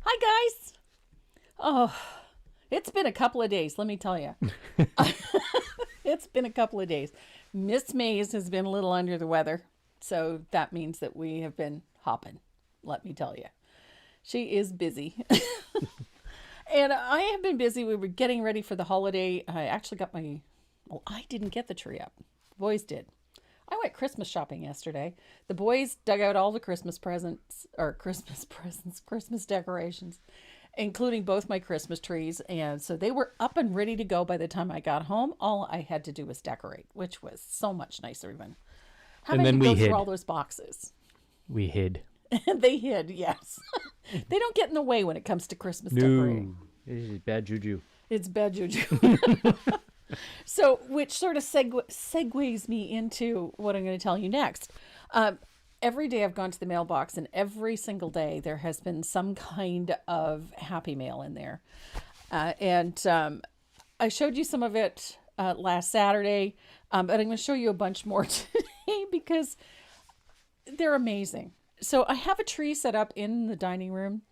Hi, guys. Oh, it's been a couple of days, let me tell you. It's been a couple of days. Miss Mays has been a little under the weather, so that means that we have been hopping, let me tell you. She is busy. And I have been busy. We were getting ready for the holiday. I actually got I didn't get the tree up. The boys did. I went Christmas shopping yesterday. The boys dug out all the Christmas Christmas decorations, including both my Christmas trees. And so they were up and ready to go by the time I got home. All I had to do was decorate, which was so much nicer even having to go through all those boxes. We hid. They hid, yes. They don't get in the way when it comes to Christmas decorating. It is bad juju. It's bad juju. So, which sort of segues me into what I'm going to tell you next. Every day I've gone to the mailbox, and every single day there has been some kind of happy mail in there. And I showed you some of it last Saturday, but I'm going to show you a bunch more today because they're amazing. So I have a tree set up in the dining room,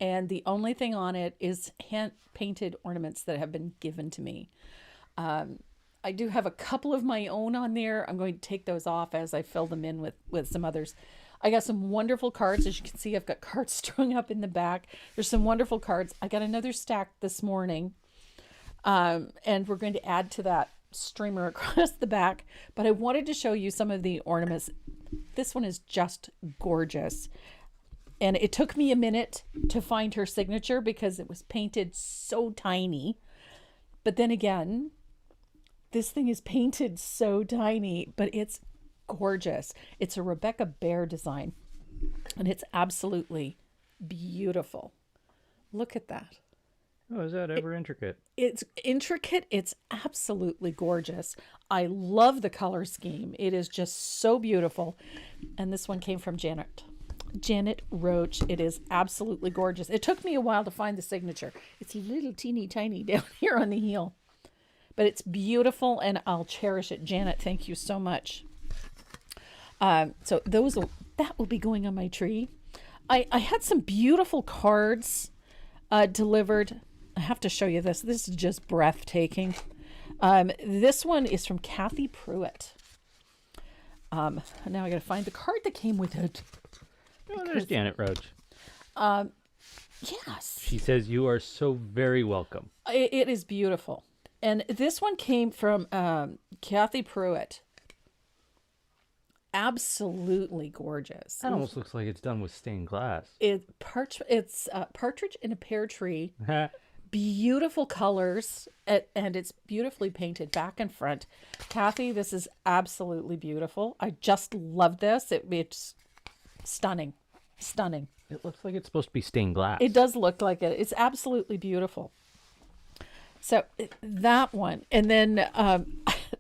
and the only thing on it is hand-painted ornaments that have been given to me. I do have a couple of my own on there. I'm going to take those off as I fill them in with some others. I got some wonderful cards. As you can see, I've got cards strung up in the back. There's some wonderful cards. I got another stack this morning, and we're going to add to that streamer across the back. But I wanted to show you some of the ornaments. This one is just gorgeous. And it took me a minute to find her signature because it was painted so tiny. But then again, this thing is painted so tiny, but it's gorgeous. It's a Rebecca Bear design, and it's absolutely beautiful. Look at that. Oh, is that ever intricate? It's intricate. It's absolutely gorgeous. I love the color scheme. It is just so beautiful. And this one came from Janet Roach. It is absolutely gorgeous. It took me a while to find the signature. It's a little teeny tiny down here on the heel, but it's beautiful and I'll cherish it. Janet, thank you so much. So that will be going on my tree. I had some beautiful cards delivered. I have to show you this. This is just breathtaking. This one is from Kathy Pruitt. Now I got to find the card that came with it. Oh, there's Janet Roach. Yes. She says, "You are so very welcome." It is beautiful. And this one came from Kathy Pruitt. Absolutely gorgeous. That almost looks like it's done with stained glass. It's partridge in a pear tree. Beautiful colors, and it's beautifully painted back and front. Kathy, this is absolutely beautiful. I just love this. It's stunning. It looks like it's supposed to be stained glass. It does look like it. It's absolutely beautiful. So that one, and then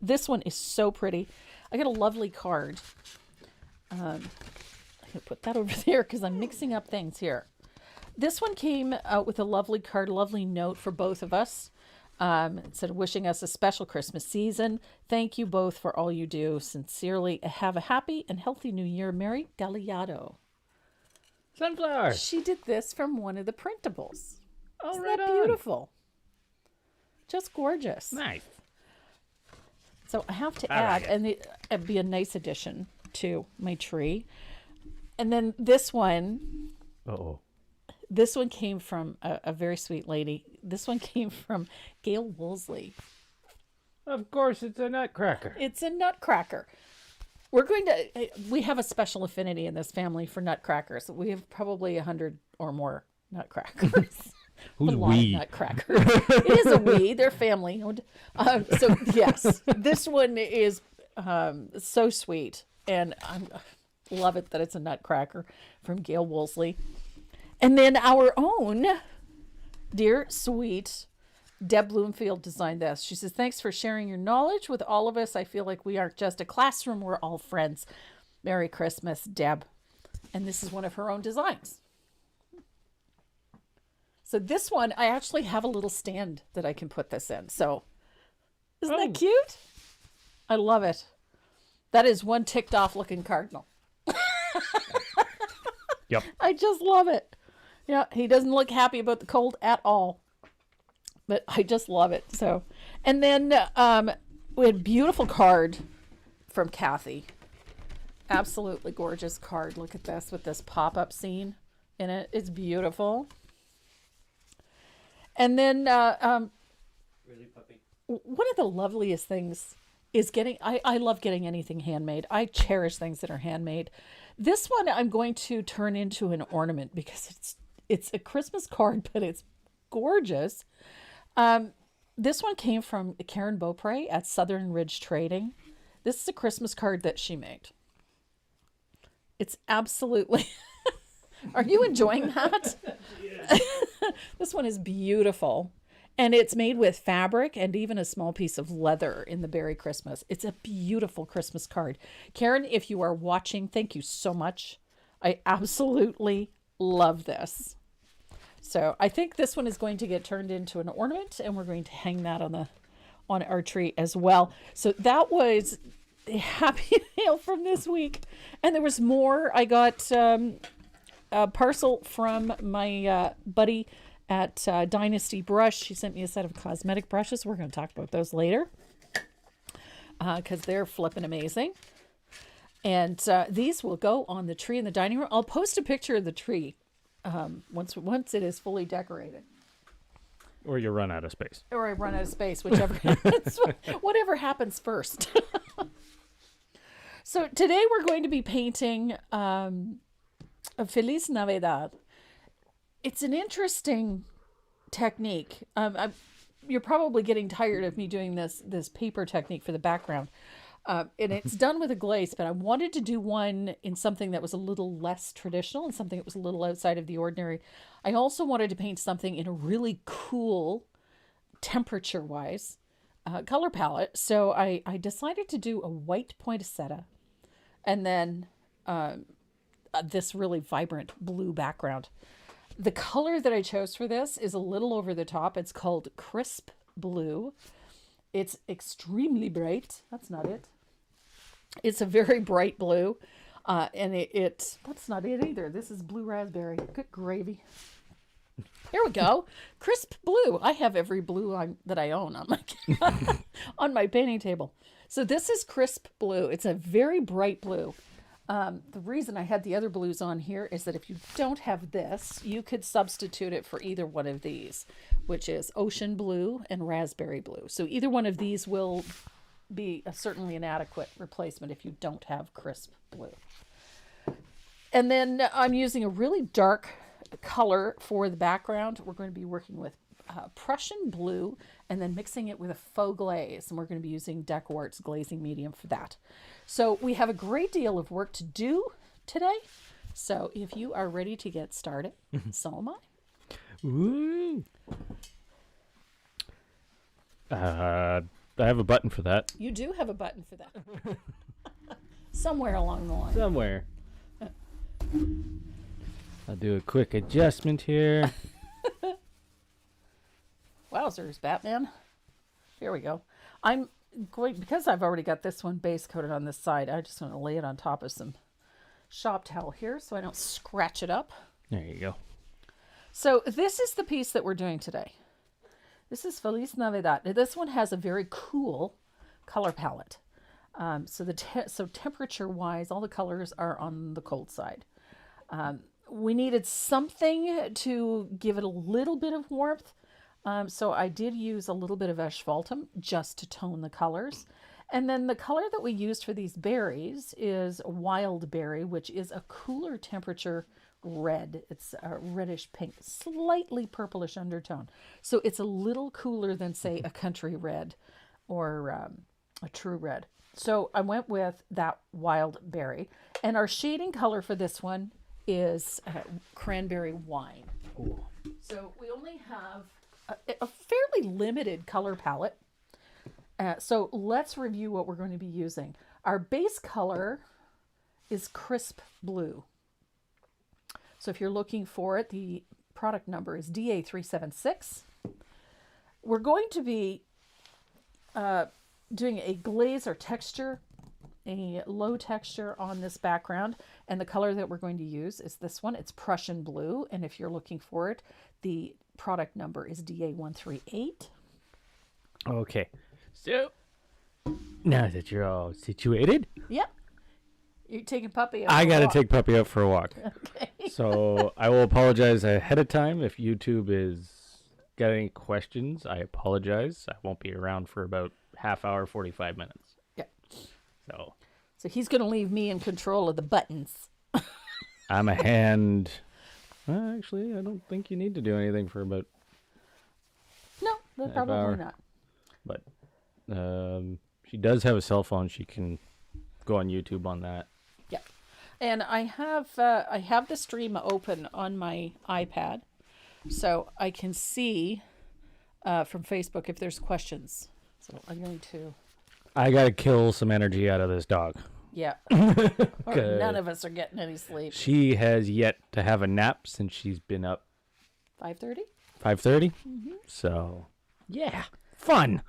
this one is so pretty. I got a lovely card. I'm going to put that over there because I'm mixing up things here. This one came out with a lovely card, a lovely note for both of us. It said, wishing us a special Christmas season. Thank you both for all you do. Sincerely, have a happy and healthy new year. Mary Galliardo. Sunflower. She did this from one of the printables. Oh, Isn't right that on. beautiful? Just gorgeous. Nice. So I have to All add, right. and it'd be a nice addition to my tree. And then this one. Uh-oh. This one came from a very sweet lady. This one came from Gail Woolsey. Of course, it's a nutcracker. It's a nutcracker. We have a special affinity in this family for nutcrackers. We have probably 100 or more nutcrackers. Who's a lot we? of nutcrackers. It is a we. They're family owned. So yes, this one is so sweet, and I love it that it's a nutcracker from Gail Woolsey. And then our own dear, sweet Deb Bloomfield designed this. She says, thanks for sharing your knowledge with all of us. I feel like we aren't just a classroom. We're all friends. Merry Christmas, Deb. And this is one of her own designs. So this one, I actually have a little stand that I can put this in. So isn't that cute? I love it. That is one ticked off looking cardinal. Yep. I just love it. Yeah, he doesn't look happy about the cold at all. But I just love it. So, and then we had a beautiful card from Kathy. Absolutely gorgeous card. Look at this with this pop-up scene in it. It's beautiful. And then Really, puppy? one of the loveliest things is getting, I love getting anything handmade. I cherish things that are handmade. This one I'm going to turn into an ornament because it's a Christmas card, but it's gorgeous. This one came from Karen Beaupre at Southern Ridge Trading. This is a Christmas card that she made. It's absolutely... Are you enjoying that? This one is beautiful. And it's made with fabric and even a small piece of leather in the Berry Christmas. It's a beautiful Christmas card. Karen, if you are watching, thank you so much. I absolutely love this. So I think this one is going to get turned into an ornament, and we're going to hang that on our tree as well. So that was a happy mail from this week. And there was more. I got a parcel from my buddy at Dynasty Brush. She sent me a set of cosmetic brushes. We're going to talk about those later because they're flipping amazing. And these will go on the tree in the dining room. I'll post a picture of the tree once it is fully decorated. Or you run out of space. Or I run out of space, whichever whatever happens first. So today we're going to be painting a Feliz Navidad. It's an interesting technique. You're probably getting tired of me doing this paper technique for the background. And it's done with a glaze, but I wanted to do one in something that was a little less traditional and something that was a little outside of the ordinary. I also wanted to paint something in a really cool, temperature-wise, color palette. So I decided to do a white poinsettia and then this really vibrant blue background. The color that I chose for this is a little over the top. It's called Crisp Blue. It's extremely bright. That's not it. It's a very bright blue. And that's not it either. This is blue raspberry. Good gravy. Here we go. Crisp blue. I have every blue that I own on my on my painting table. So this is crisp blue. It's a very bright blue. The reason I had the other blues on here is that if you don't have this, you could substitute it for either one of these, which is ocean blue and raspberry blue. So either one of these will be certainly an adequate replacement if you don't have crisp blue. And then I'm using a really dark color for the background. We're going to be working with Prussian blue and then mixing it with a faux glaze. And we're going to be using Decoart's glazing medium for that. So we have a great deal of work to do today. So if you are ready to get started, so am I. Ooh. I have a button for that. You do have a button for that. Somewhere along the line. Somewhere. I'll do a quick adjustment here. Wowzers, Batman. Here we go. I'm going, because I've already got this one base coated on this side, I just want to lay it on top of some shop towel here so I don't scratch it up. There you go. So this is the piece that we're doing today. This is Feliz Navidad. This one has a very cool color palette. So temperature-wise, all the colors are on the cold side. We needed something to give it a little bit of warmth. So I did use a little bit of asphaltum just to tone the colors. And then the color that we used for these berries is wild berry, which is a cooler temperature red. It's a reddish pink, slightly purplish undertone. So it's a little cooler than, say, a country red or a true red. So I went with that wild berry. And our shading color for this one is cranberry wine. Ooh. So we only have a fairly limited color palette. So let's review what we're going to be using. Our base color is crisp blue. So if you're looking for it, the product number is DA376. We're going to be doing a glaze or texture a low texture on this background, and the color that we're going to use is this one. It's Prussian blue, and if you're looking for it, the product number is DA138. Okay. So, now that you're all situated, Yep. You're taking Puppy out I for a got to walk. take Puppy out for a walk. Okay. So, I will apologize ahead of time if YouTube is got any questions. I apologize. I won't be around for about half hour, 45 minutes. Yeah. So he's going to leave me in control of the buttons. I'm a hand. Actually, I don't think you need to do anything for about. No, probably hour. not. But she does have a cell phone. She can go on YouTube on that. Yeah. And I have the stream open on my iPad, so I can see from Facebook if there's questions. So I'm going to. I gotta kill some energy out of this dog. Yeah. Or none of us are getting any sleep. She has yet to have a nap since she's been up 5:30. 5:30. So yeah, fun.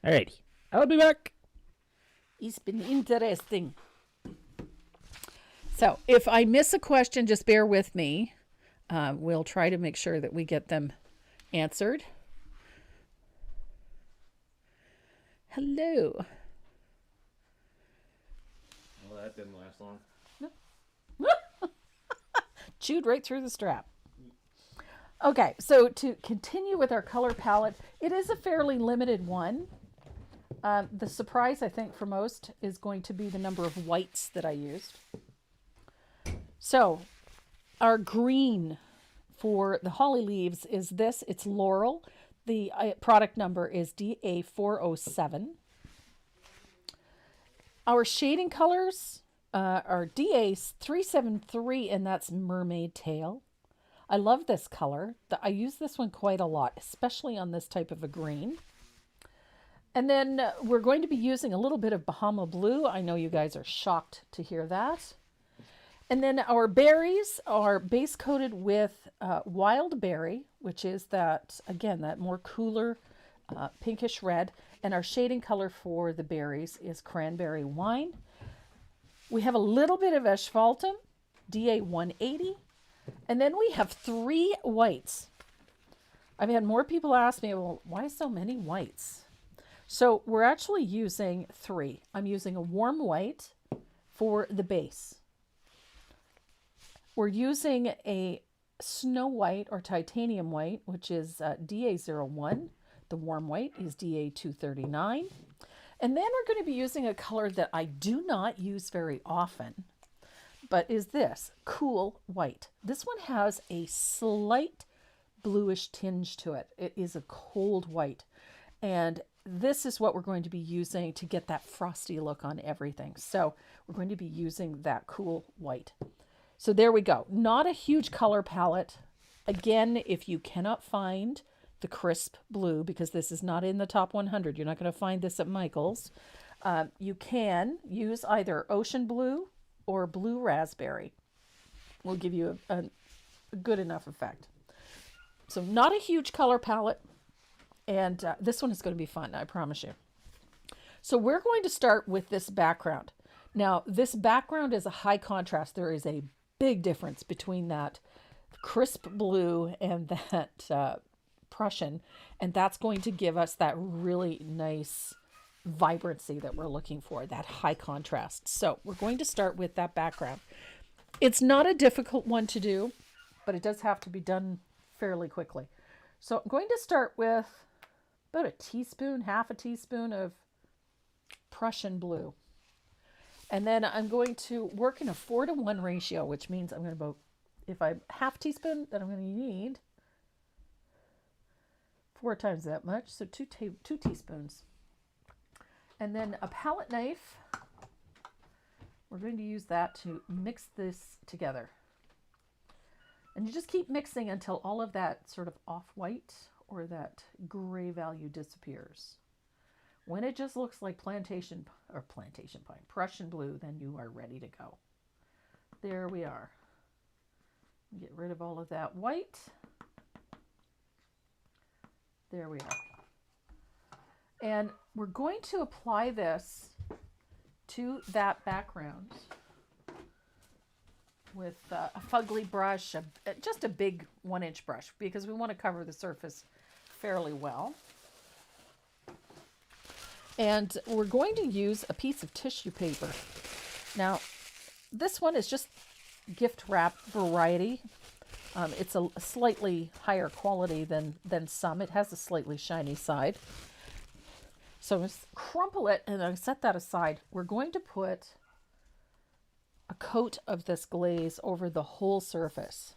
Alrighty, I'll be back. It's been interesting. So if I miss a question, just bear with me. We'll try to make sure that we get them answered. Hello. Well, that didn't last long. Chewed right through the strap. Okay, so to continue with our color palette, it is a fairly limited one. The surprise, I think, for most is going to be the number of whites that I used. So, our green for the holly leaves is this. It's Laurel. The product number is DA407. Our shading colors are DA373, and that's Mermaid Tail. I love this color. I use this one quite a lot, especially on this type of a green. And then we're going to be using a little bit of Bahama Blue. I know you guys are shocked to hear that. And then our berries are base coated with Wild Berry, which is that, again, that more cooler pinkish red. And our shading color for the berries is Cranberry Wine. We have a little bit of Asphaltum, DA180. And then we have 3 whites. I've had more people ask me, well, why so many whites? So we're actually using 3. I'm using a warm white for the base. We're using a snow white or titanium white, which is DA01. The warm white is DA239. And then we're going to be using a color that I do not use very often, but is this Cool White. This one has a slight bluish tinge to it. It is a cold white. And this is what we're going to be using to get that frosty look on everything. So we're going to be using that Cool White. So there we go. Not a huge color palette. Again, if you cannot find the crisp blue, because this is not in the top 100, you're not going to find this at Michael's. You can use either ocean blue or blue raspberry. Will give you a good enough effect. So not a huge color palette. And this one is going to be fun, I promise you. So we're going to start with this background. Now, this background is a high contrast. There is a big difference between that crisp blue and that Prussian, and that's going to give us that really nice vibrancy that we're looking for, that high contrast. So we're going to start with that background. It's not a difficult one to do, but it does have to be done fairly quickly. So I'm going to start with about a teaspoon, half a teaspoon of Prussian blue. And then I'm going to work in a 4-to-1 ratio, which means I'm going to if I half teaspoon, then I'm going to need 4 times that much, so 2 teaspoons. And then a palette knife, we're going to use that to mix this together. And you just keep mixing until all of that sort of off-white or that gray value disappears. When it just looks like plantation pine, Prussian blue, then you are ready to go. There we are. Get rid of all of that white. There we are. And we're going to apply this to that background with a fugly brush, just a big 1-inch brush, because we want to cover the surface fairly well. And we're going to use a piece of tissue paper. Now, this one is just gift wrap variety. It's a slightly higher quality than some. It has a slightly shiny side. So just crumple it and I set that aside. We're going to put a coat of this glaze over the whole surface.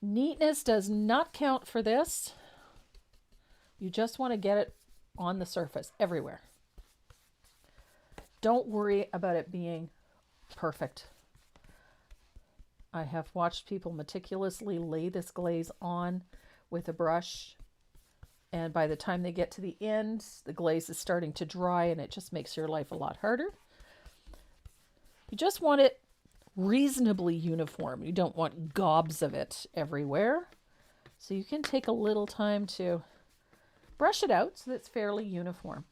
Neatness does not count for this. You just want to get it on the surface everywhere. Don't worry about it being perfect. I have watched people meticulously lay this glaze on with a brush, and by the time they get to the end, the glaze is starting to dry and it just makes your life a lot harder. You just want it reasonably uniform. You don't want gobs of it everywhere. So you can take a little time to brush it out so that it's fairly uniform.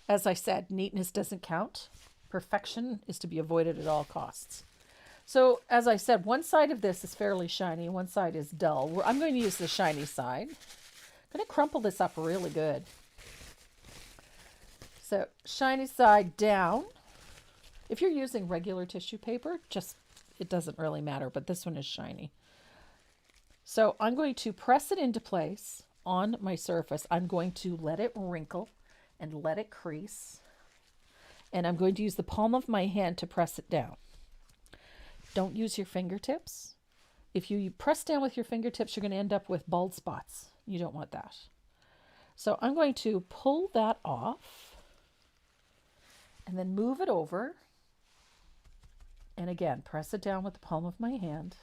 As I said, neatness doesn't count. Perfection is to be avoided at all costs. So as I said, one side of this is fairly shiny, one side is dull. I'm going to use the shiny side. I'm going to crumple this up really good. So shiny side down. If you're using regular tissue paper, it doesn't really matter, but this one is shiny. So I'm going to press it into place on my surface. I'm going to let it wrinkle and let it crease. And I'm going to use the palm of my hand to press it down. Don't use your fingertips. If you press down with your fingertips, you're going to end up with bald spots. You don't want that. So I'm going to pull that off and then move it over. And again, press it down with the palm of my hand.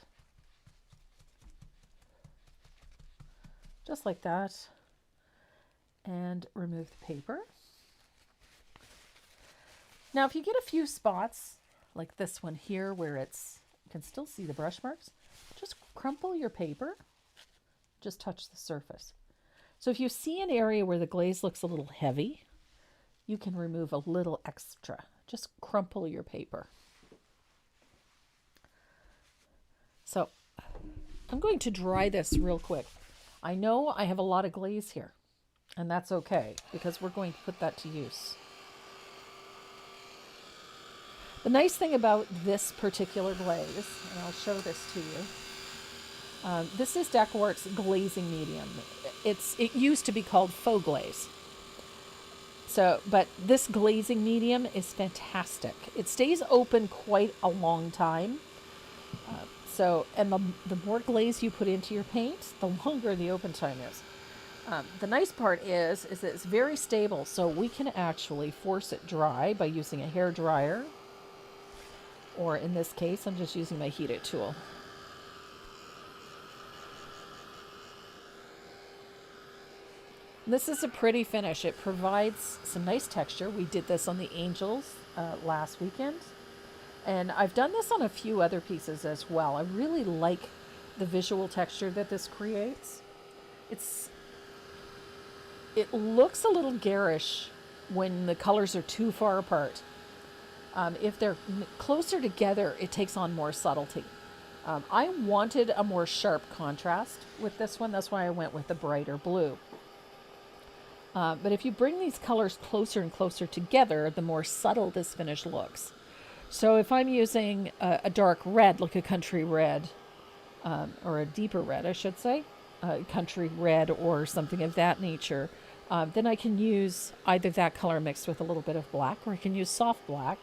Just like that. And remove the paper. Now, if you get a few spots, like this one here where you can still see the brush marks, just crumple your paper. Just touch the surface. So if you see an area where the glaze looks a little heavy, you can remove a little extra. Just crumple your paper. So I'm going to dry this real quick. I know I have a lot of glaze here, and that's okay because we're going to put that to use. The nice thing about this particular glaze, and I'll show this to you, this is DecoArt's glazing medium. It used to be called faux glaze. But this glazing medium is fantastic. It stays open quite a long time. And the more glaze you put into your paint, the longer the open time is. The nice part is that it's very stable, so we can actually force it dry by using a hair dryer. Or in this case, I'm just using my heated tool. This is a pretty finish. It provides some nice texture. We did this on the angels last weekend. And I've done this on a few other pieces as well. I really like the visual texture that this creates. It looks a little garish when the colors are too far apart. If they're closer together, it takes on more subtlety. I wanted a more sharp contrast with this one. That's why I went with the brighter blue. But if you bring these colors closer and closer together, the more subtle this finish looks. So if I'm using a dark red, like a country red, or a deeper red, I should say, country red or something of that nature, then I can use either that color mixed with a little bit of black, or I can use soft black.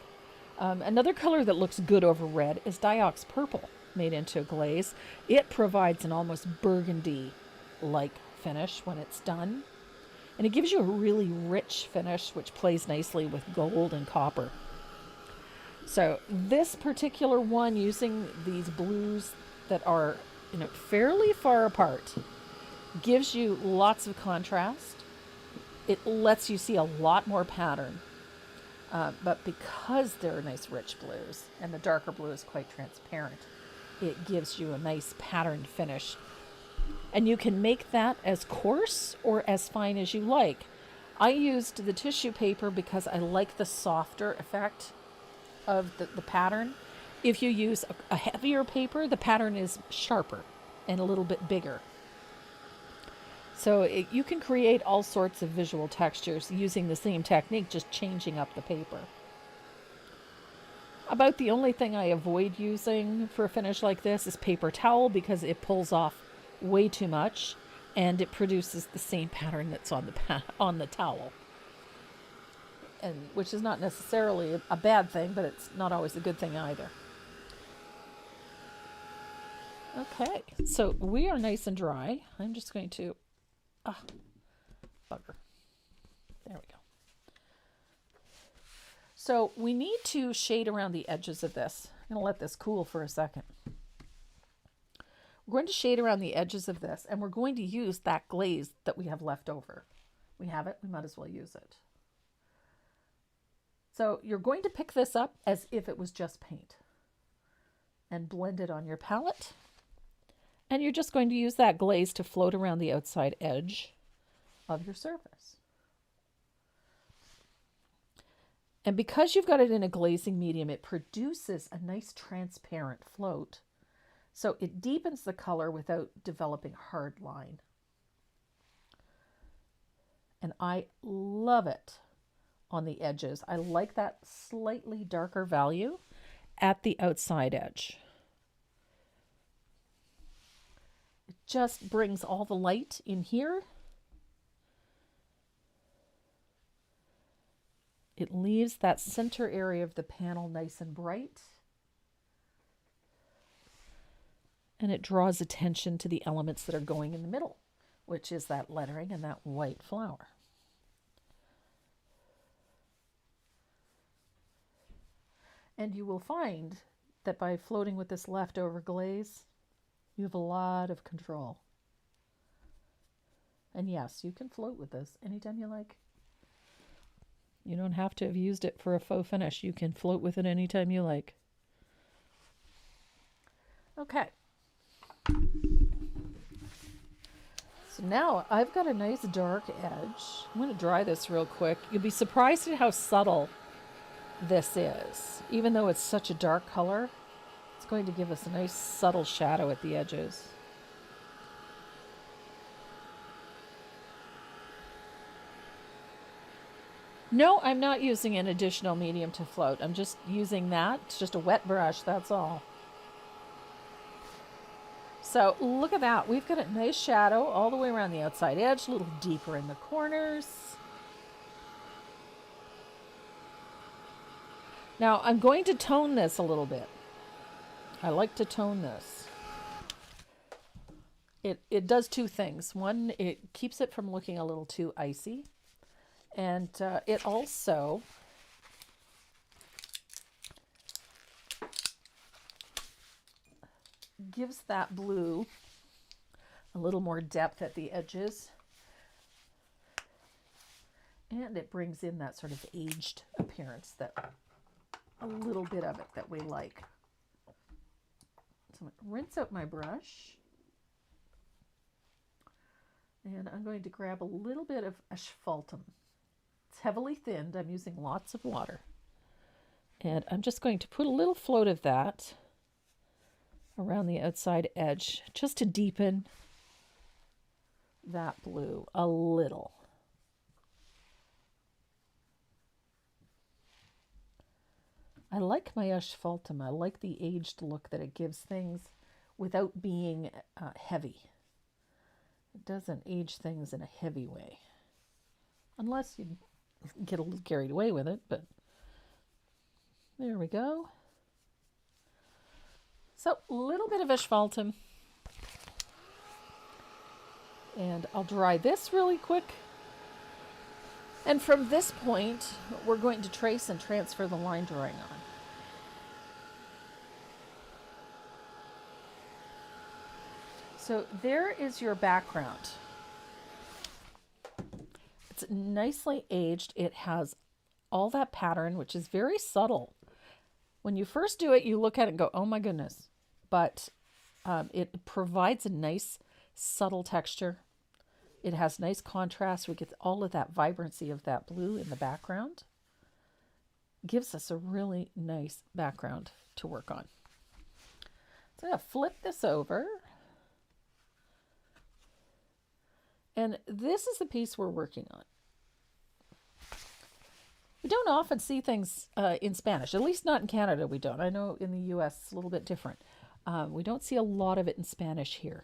Another color that looks good over red is Diox Purple, made into a glaze. It provides an almost burgundy-like finish when it's done. And it gives you a really rich finish, which plays nicely with gold and copper. So this particular one, using these blues that are fairly far apart, gives you lots of contrast. It lets you see a lot more pattern. But because they're nice rich blues, and the darker blue is quite transparent, it gives you a nice patterned finish. And you can make that as coarse or as fine as you like. I used the tissue paper because I like the softer effect of the pattern. If you use a heavier paper, the pattern is sharper and a little bit bigger. So you can create all sorts of visual textures using the same technique, just changing up the paper. About the only thing I avoid using for a finish like this is paper towel, because it pulls off way too much and it produces the same pattern that's on the towel. And which is not necessarily a bad thing, but it's not always a good thing either. Okay, so we are nice and dry. I'm just going to bugger. There we go. So we need to shade around the edges of this. I'm going to let this cool for a second. We're going to shade around the edges of this, and we're going to use that glaze that we have left over. We have it, we might as well use it. So you're going to pick this up as if it was just paint and blend it on your palette. And you're just going to use that glaze to float around the outside edge of your surface. And because you've got it in a glazing medium, it produces a nice transparent float. So it deepens the color without developing hard line. And I love it on the edges. I like that slightly darker value at the outside edge. It just brings all the light in here. It leaves that center area of the panel nice and bright. And it draws attention to the elements that are going in the middle, which is that lettering and that white flower. And you will find that by floating with this leftover glaze, you have a lot of control. And yes, you can float with this anytime you like. You don't have to have used it for a faux finish. You can float with it anytime you like. Okay. So now I've got a nice dark edge. I'm going to dry this real quick. You'll be surprised at how subtle this is. Even though it's such a dark color, it's going to give us a nice subtle shadow at the edges. No, I'm not using an additional medium to float. I'm just using that. It's just a wet brush, that's all. So look at that. We've got a nice shadow all the way around the outside edge, a little deeper in the corners. Now I'm going to tone this a little bit. I like to tone this. It does two things. One, it keeps it from looking a little too icy. And it also gives that blue a little more depth at the edges. And it brings in that sort of aged appearance, that a little bit of it that we like. So I'm going to rinse out my brush. And I'm going to grab a little bit of asphaltum. It's heavily thinned. I'm using lots of water. And I'm just going to put a little float of that around the outside edge just to deepen that blue a little. I like my asphaltum. I like the aged look that it gives things without being heavy. It doesn't age things in a heavy way. Unless you get a little carried away with it, but there we go. So a little bit of asphaltum. And I'll dry this really quick. And from this point, we're going to trace and transfer the line drawing on. So there is your background. It's nicely aged. It has all that pattern, which is very subtle. When you first do it, you look at it and go, oh my goodness. But it provides a nice subtle texture It has nice contrast. We get all of that vibrancy of that blue in the background. Gives us a really nice background to work on. So I'm going to flip this over. And this is the piece we're working on. We don't often see things in Spanish, at least not in Canada we don't. I know in the US it's a little bit different. We don't see a lot of it in Spanish here.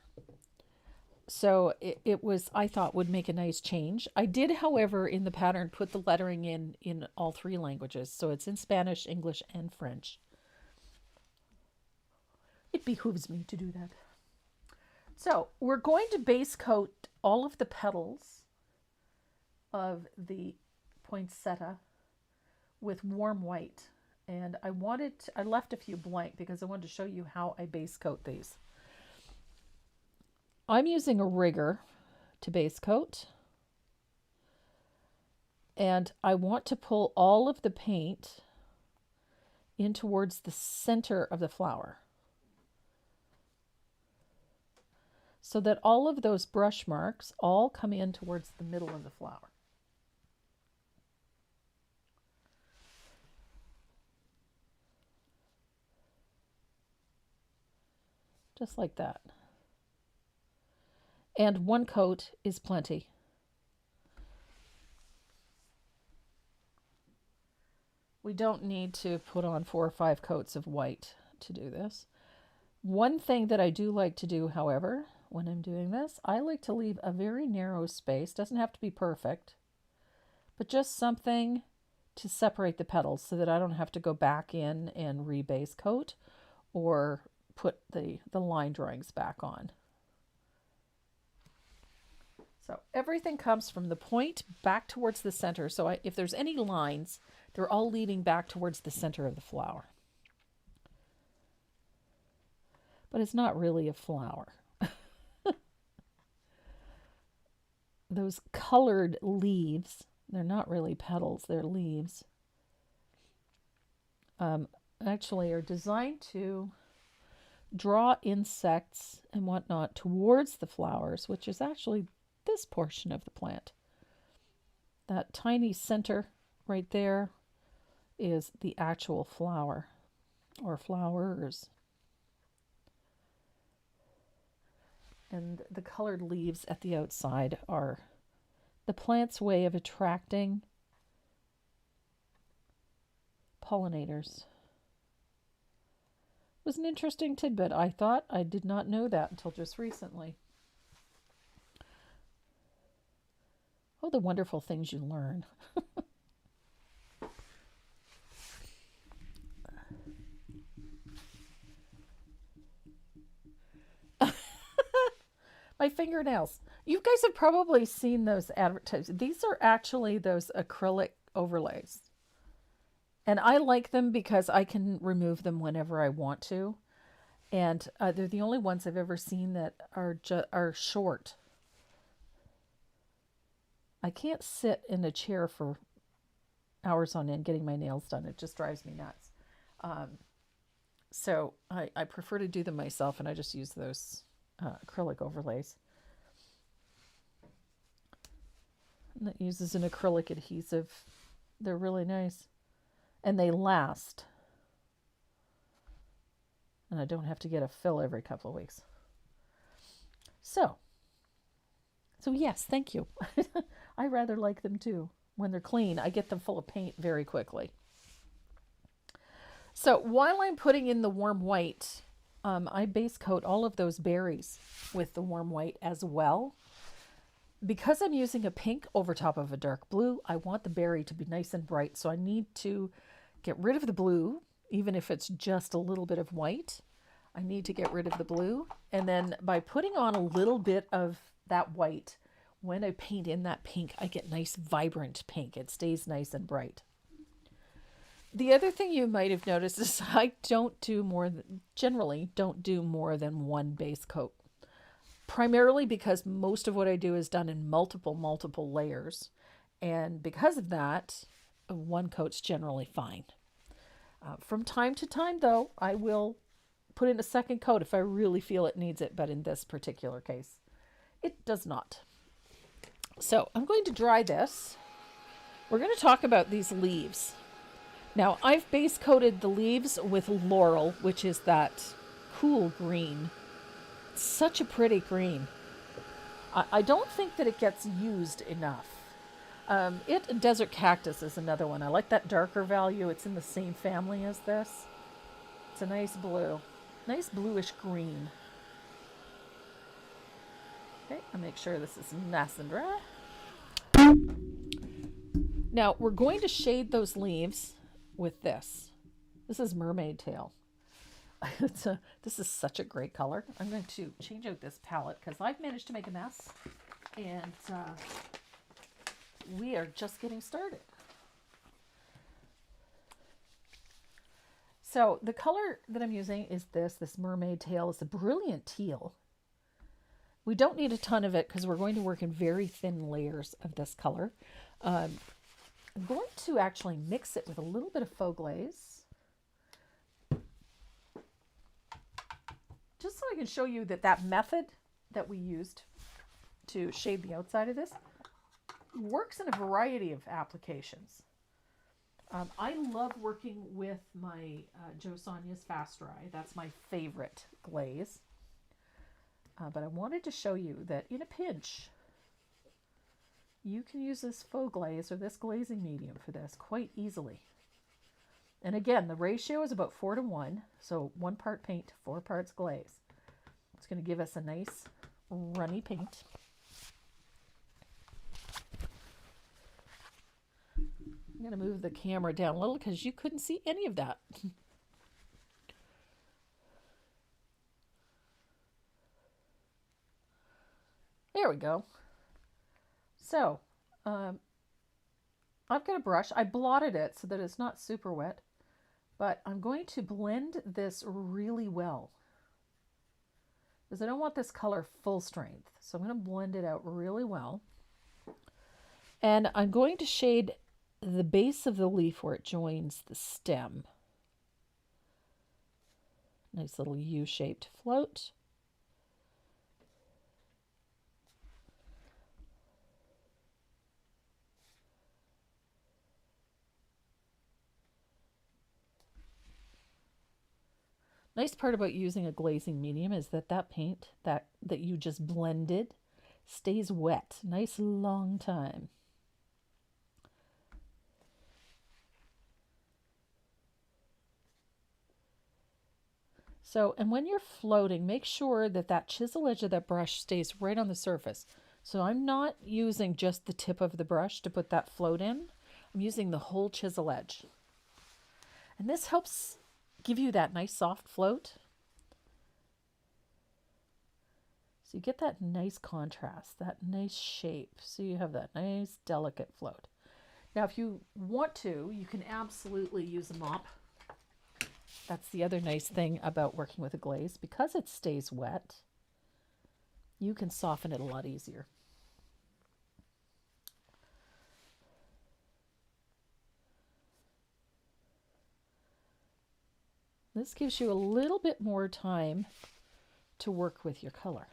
So it was, I thought, would make a nice change. I did, however, in the pattern, put the lettering in all three languages. So it's in Spanish, English, and French. It behooves me to do that. So we're going to base coat all of the petals of the poinsettia with warm white. And I left a few blank because I wanted to show you how I base coat these. I'm using a rigger to base coat. And I want to pull all of the paint in towards the center of the flower, so that all of those brush marks all come in towards the middle of the flower. Just like that. And one coat is plenty. We don't need to put on 4 or 5 coats of white to do this. One thing that I do like to do, however, when I'm doing this, I like to leave a very narrow space. Doesn't have to be perfect, but just something to separate the petals so that I don't have to go back in and rebase coat or put the line drawings back on. So everything comes from the point back towards the center. So if there's any lines, they're all leading back towards the center of the flower. But it's not really a flower. Those colored leaves, they're not really petals, they're leaves, actually are designed to draw insects and whatnot towards the flowers, which is actually this portion of the plant. That tiny center right there is the actual flower or flowers. And the colored leaves at the outside are the plant's way of attracting pollinators. It was an interesting tidbit. I thought I did not know that until just recently. Oh, the wonderful things you learn. My fingernails. You guys have probably seen those advertised. These are actually those acrylic overlays. And I like them because I can remove them whenever I want to. And they're the only ones I've ever seen that are short. I can't sit in a chair for hours on end getting my nails done. It just drives me nuts. So I prefer to do them myself, and I just use those acrylic overlays. And that uses an acrylic adhesive. They're really nice. And they last. And I don't have to get a fill every couple of weeks. So yes, thank you. I rather like them too. When they're clean, I get them full of paint very quickly. So while I'm putting in the warm white, I base coat all of those berries with the warm white as well. Because I'm using a pink over top of a dark blue, I want the berry to be nice and bright. So I need to get rid of the blue, even if it's just a little bit of white. I need to get rid of the blue. And then by putting on a little bit of that white, when I paint in that pink, I get nice vibrant pink. It stays nice and bright. The other thing you might have noticed is I generally don't do more than one base coat. Primarily because most of what I do is done in multiple layers. And because of that, one coat's generally fine. From time to time, though, I will put in a second coat if I really feel it needs it. But in this particular case, it does not. So I'm going to dry this. We're going to talk about these leaves. Now, I've base coated the leaves with laurel, which is that cool green. It's such a pretty green. I don't think that it gets used enough. Desert cactus is another one. I like that darker value. It's in the same family as this. It's a nice blue. Nice bluish green. Okay, I'll make sure this is nice and dry. Now, we're going to shade those leaves with this. This is mermaid tail. This is such a great color. I'm going to change out this palette because I've managed to make a mess. And we are just getting started. So the color that I'm using is this mermaid tail. It's a brilliant teal. We don't need a ton of it because we're going to work in very thin layers of this color. I'm going to actually mix it with a little bit of faux glaze. Just so I can show you that method that we used to shade the outside of this works in a variety of applications. I love working with my Joe Sonia's Fast Dry. That's my favorite glaze. But I wanted to show you that in a pinch, you can use this faux glaze or this glazing medium for this quite easily. And again, the ratio is about 4:1, so 1 part paint, 4 parts glaze. It's going to give us a nice runny paint. I'm going to move the camera down a little because you couldn't see any of that. There we go. So, I've got a brush. I blotted it so that it's not super wet, but I'm going to blend this really well because I don't want this color full strength. So I'm going to blend it out really well. And I'm going to shade the base of the leaf where it joins the stem. Nice little U-shaped float. Nice part about using a glazing medium is that paint that you just blended stays wet. Nice long time. So, and when you're floating, make sure that chisel edge of that brush stays right on the surface. So I'm not using just the tip of the brush to put that float in. I'm using the whole chisel edge. And this helps give you that nice soft float. So you get that nice contrast, that nice shape. So you have that nice delicate float. Now, if you want to, you can absolutely use a mop. That's the other nice thing about working with a glaze. Because it stays wet, you can soften it a lot easier. This gives you a little bit more time to work with your color.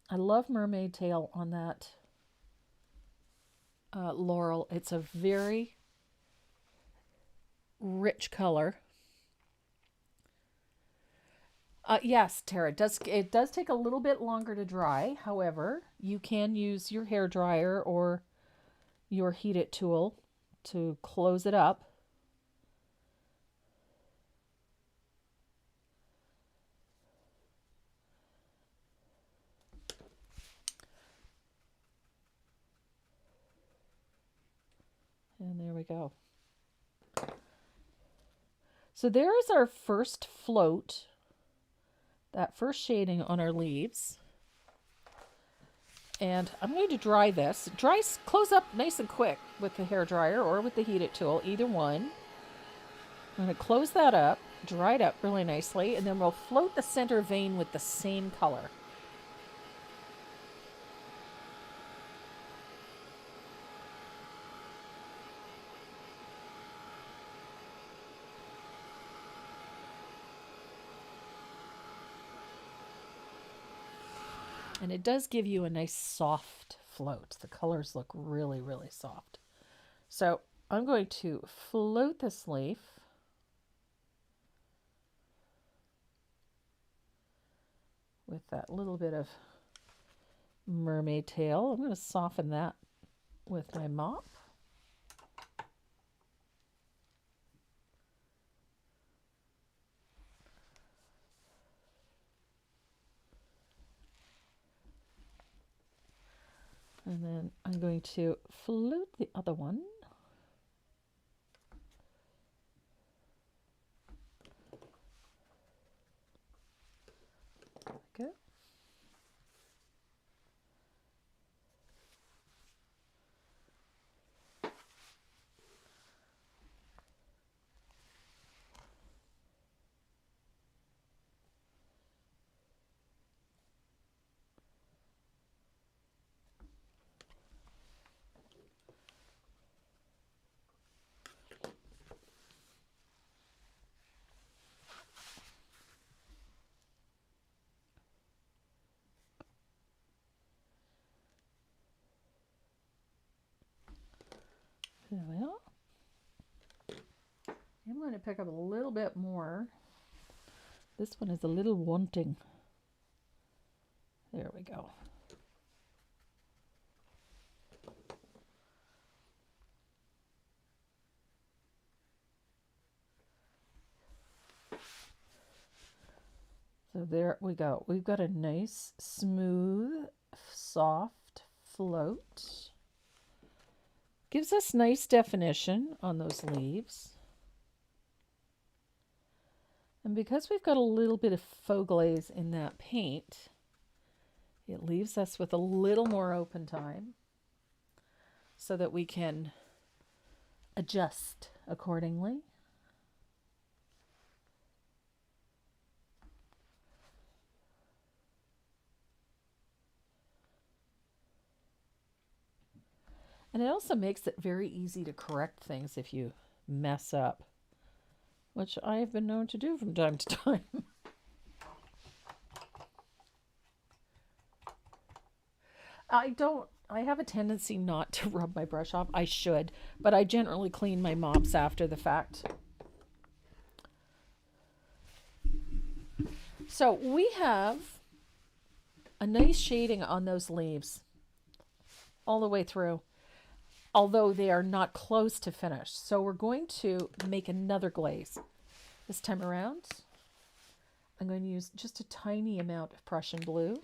I love mermaid tail on that laurel. It's a very rich color. Yes, Tara, it does take a little bit longer to dry. However, you can use your hair dryer or your heat it tool to close it up. And there we go. So there is our first float, that first shading on our leaves. And I'm going to dry this. Close up nice and quick with the hair dryer or with the heat it tool, either one. I'm going to close that up, dry it up really nicely, and then we'll float the center vein with the same color. And it does give you a nice soft float. The colors look really, really soft. So I'm going to float this leaf. With that little bit of mermaid tail. I'm going to soften that with my mop. And then I'm going to float the other one. There we go. There we are. I'm going to pick up a little bit more. This one is a little wanting. There we go. So there we go. We've got a nice, smooth, soft float. Gives us nice definition on those leaves. And because we've got a little bit of faux glaze in that paint, it leaves us with a little more open time so that we can adjust accordingly. And it also makes it very easy to correct things if you mess up, which I have been known to do from time to time. I have a tendency not to rub my brush off. I should, but I generally clean my mops after the fact. So we have a nice shading on those leaves all the way through, although they are not close to finished. So we're going to make another glaze. This time around, I'm going to use just a tiny amount of Prussian blue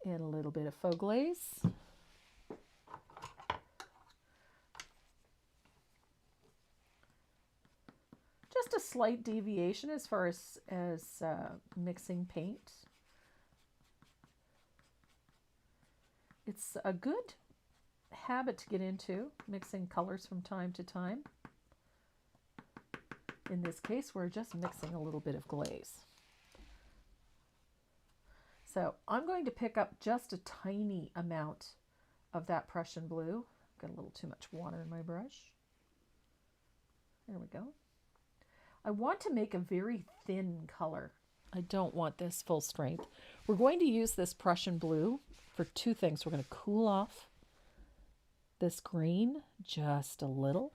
and a little bit of faux glaze. Just a slight deviation as far as mixing paint. It's a good habit to get into, mixing colors from time to time. In this case, we're just mixing a little bit of glaze. So I'm going to pick up just a tiny amount of that Prussian blue. Got a little too much water in my brush. There we go. I want to make a very thin color. I don't want this full strength. We're going to use this Prussian blue for two things. We're going to cool off this green just a little.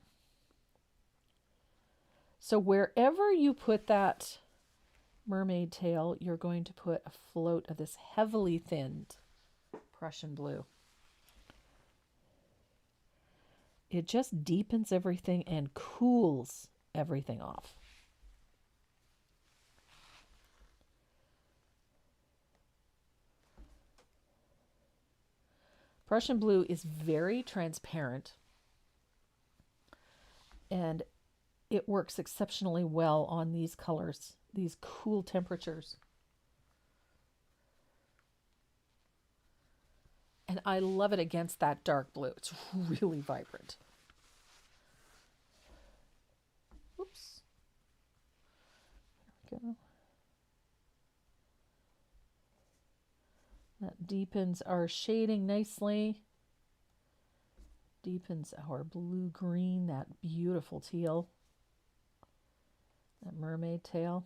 So wherever you put that mermaid tail, you're going to put a float of this heavily thinned Prussian blue. It just deepens everything and cools everything off. Prussian blue is very transparent and it works exceptionally well on these colors, these cool temperatures. And I love it against that dark blue. It's really vibrant. Oops. There we go. That deepens our shading nicely. Deepens our blue-green, that beautiful teal. That mermaid tail.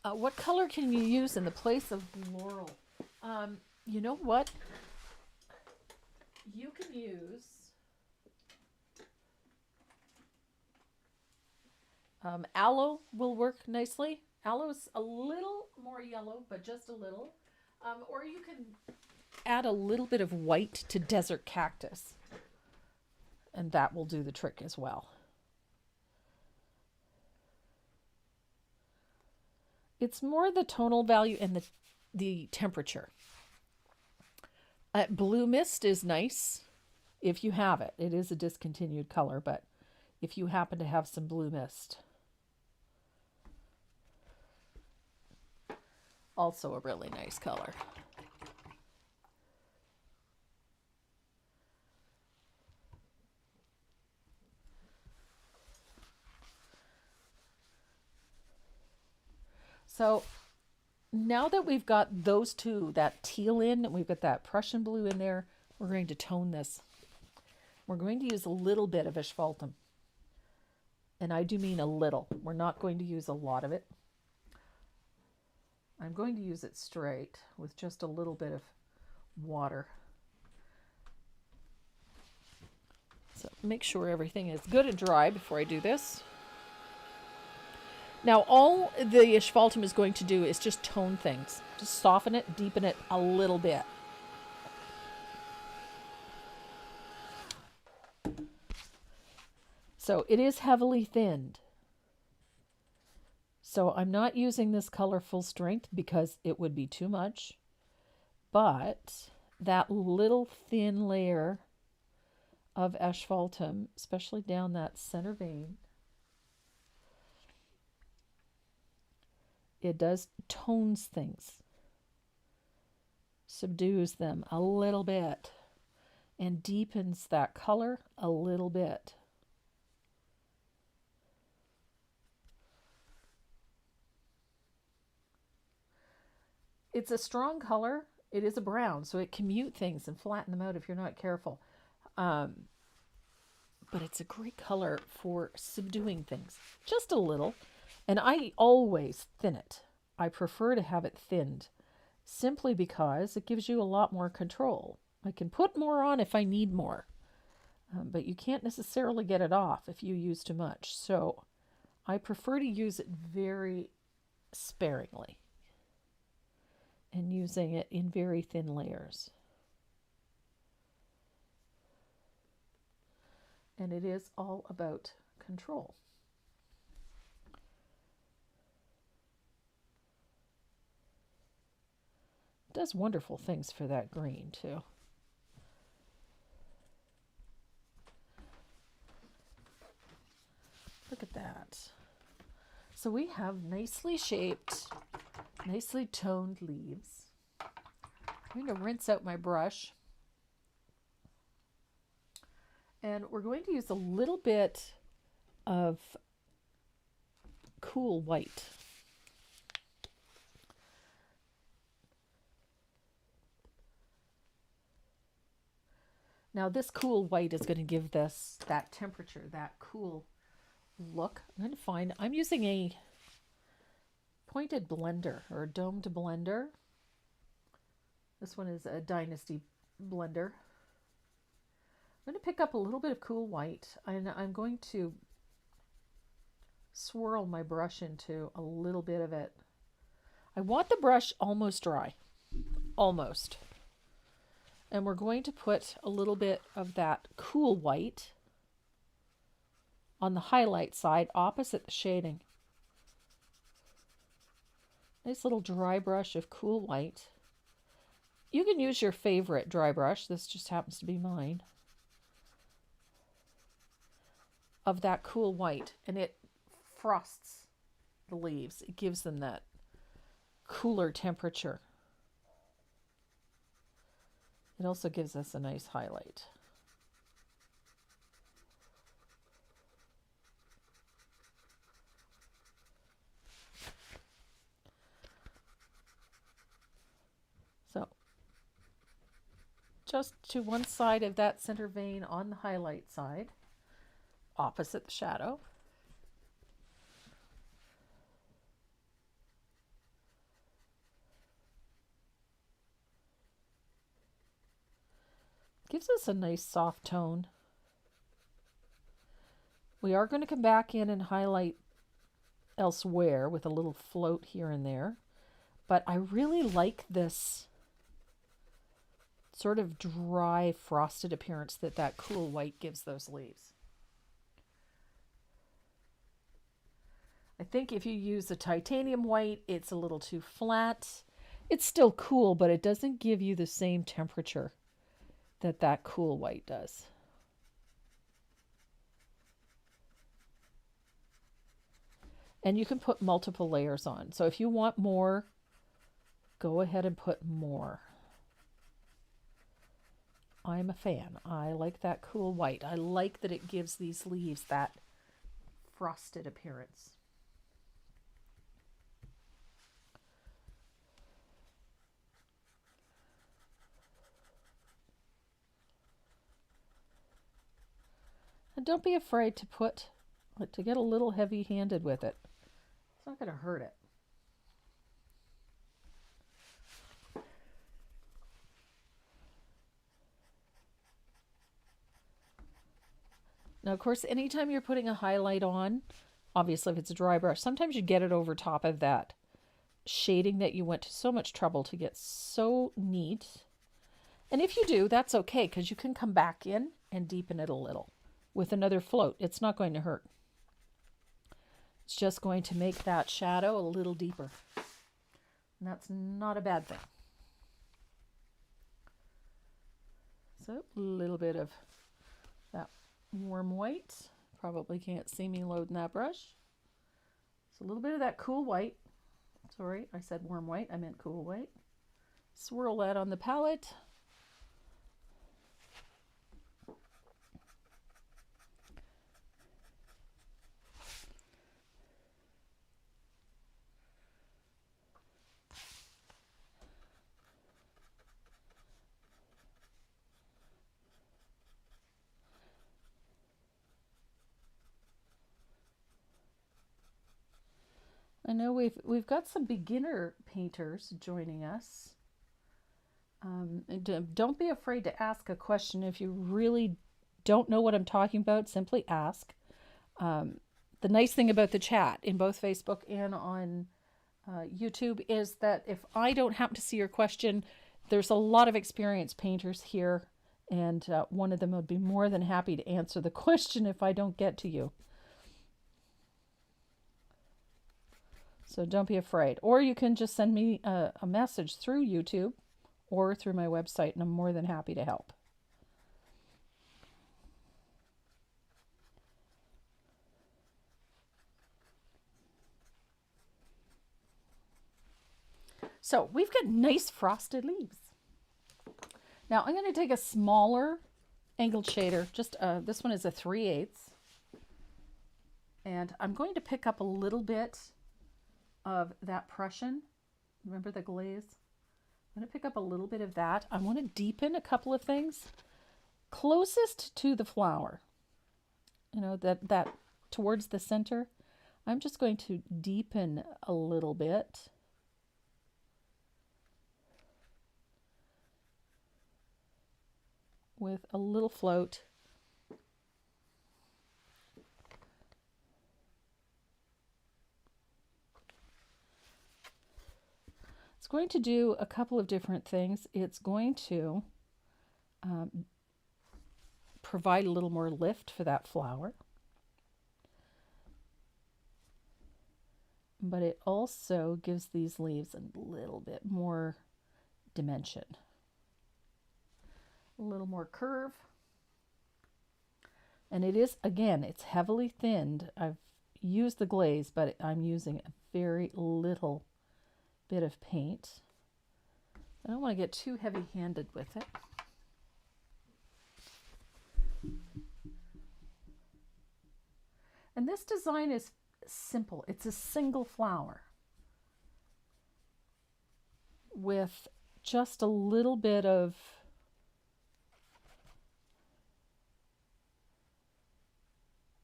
What color can you use in the place of laurel? You know what? You can use aloe will work nicely. Aloe's a little more yellow, but just a little. Or you can add a little bit of white to desert cactus, and that will do the trick as well. It's more the tonal value and the temperature. Blue mist is nice if you have it. It is a discontinued color, but if you happen to have some blue mist. Also a really nice color. So now that we've got those two, that teal in, and we've got that Prussian blue in there, we're going to tone this. We're going to use a little bit of asphaltum. And I do mean a little. We're not going to use a lot of it. I'm going to use it straight with just a little bit of water. So make sure everything is good and dry before I do this. Now all the asphaltum is going to do is just tone things. Just soften it, deepen it a little bit. So it is heavily thinned. So I'm not using this color full strength because it would be too much. But that little thin layer of asphaltum, especially down that center vein, it does tones things, subdues them a little bit, and deepens that color a little bit. It's a strong color. It is a brown, so it can mute things and flatten them out if you're not careful. But it's a great color for subduing things, just a little. And I always thin it. I prefer to have it thinned simply because it gives you a lot more control. I can put more on if I need more, but you can't necessarily get it off if you use too much. So I prefer to use it very sparingly and using it in very thin layers. And it is all about control. It does wonderful things for that green too. Look at that. So we have nicely shaped, nicely toned leaves. I'm going to rinse out my brush. And we're going to use a little bit of cool white. Now this cool white is going to give this that temperature, that cool look. I'm using a pointed blender or a domed blender. This one is a Dynasty blender. I'm going to pick up a little bit of cool white and I'm going to swirl my brush into a little bit of it. I want the brush almost dry, almost. And we're going to put a little bit of that cool white on the highlight side opposite the shading. Nice little dry brush of cool white. You can use your favorite dry brush. This just happens to be mine. Of that cool white. And it frosts the leaves. It gives them that cooler temperature. It also gives us a nice highlight. So, just to one side of that center vein on the highlight side, opposite the shadow. gives us a nice soft tone. We are going to come back in and highlight elsewhere with a little float here and there. But I really like this sort of dry, frosted appearance that cool white gives those leaves. I think if you use a titanium white, it's a little too flat. It's still cool, but it doesn't give you the same temperature that cool white does. And you can put multiple layers on. So if you want more, go ahead and put more. I'm a fan. I like that cool white. I like that it gives these leaves that frosted appearance. And don't be afraid to get a little heavy-handed with it. It's not going to hurt it. Now, of course, anytime you're putting a highlight on, obviously if it's a dry brush, sometimes you get it over top of that shading that you went to so much trouble to get so neat. And if you do, that's okay, because you can come back in and deepen it a little with another float. It's not going to hurt. It's just going to make that shadow a little deeper. And that's not a bad thing. So a little bit of that warm white. Probably can't see me loading that brush. So a little bit of that cool white. Sorry, I said warm white. I meant cool white. Swirl that on the palette. I know we've got some beginner painters joining us. Don't be afraid to ask a question. If you really don't know what I'm talking about, simply ask. The nice thing about the chat in both Facebook and on YouTube is that if I don't happen to see your question, there's a lot of experienced painters here, and one of them would be more than happy to answer the question if I don't get to you. So don't be afraid. Or you can just send me a message through YouTube or through my website, and I'm more than happy to help. So we've got nice frosted leaves. Now I'm going to take a smaller angled shader. Just this one is a 3/8. And I'm going to pick up a little bit of that Prussian. Remember the glaze? I'm going to pick up a little bit of that. I want to deepen a couple of things. Closest to the flower, you know, that towards the center, I'm just going to deepen a little bit. With a little float. It's going to do a couple of different things. It's going to provide a little more lift for that flower. But it also gives these leaves a little bit more dimension. A little more curve. And it is, again, it's heavily thinned. I've used the glaze, but I'm using a very little bit of paint. I don't want to get too heavy-handed with it. And this design is simple. It's a single flower with just a little bit of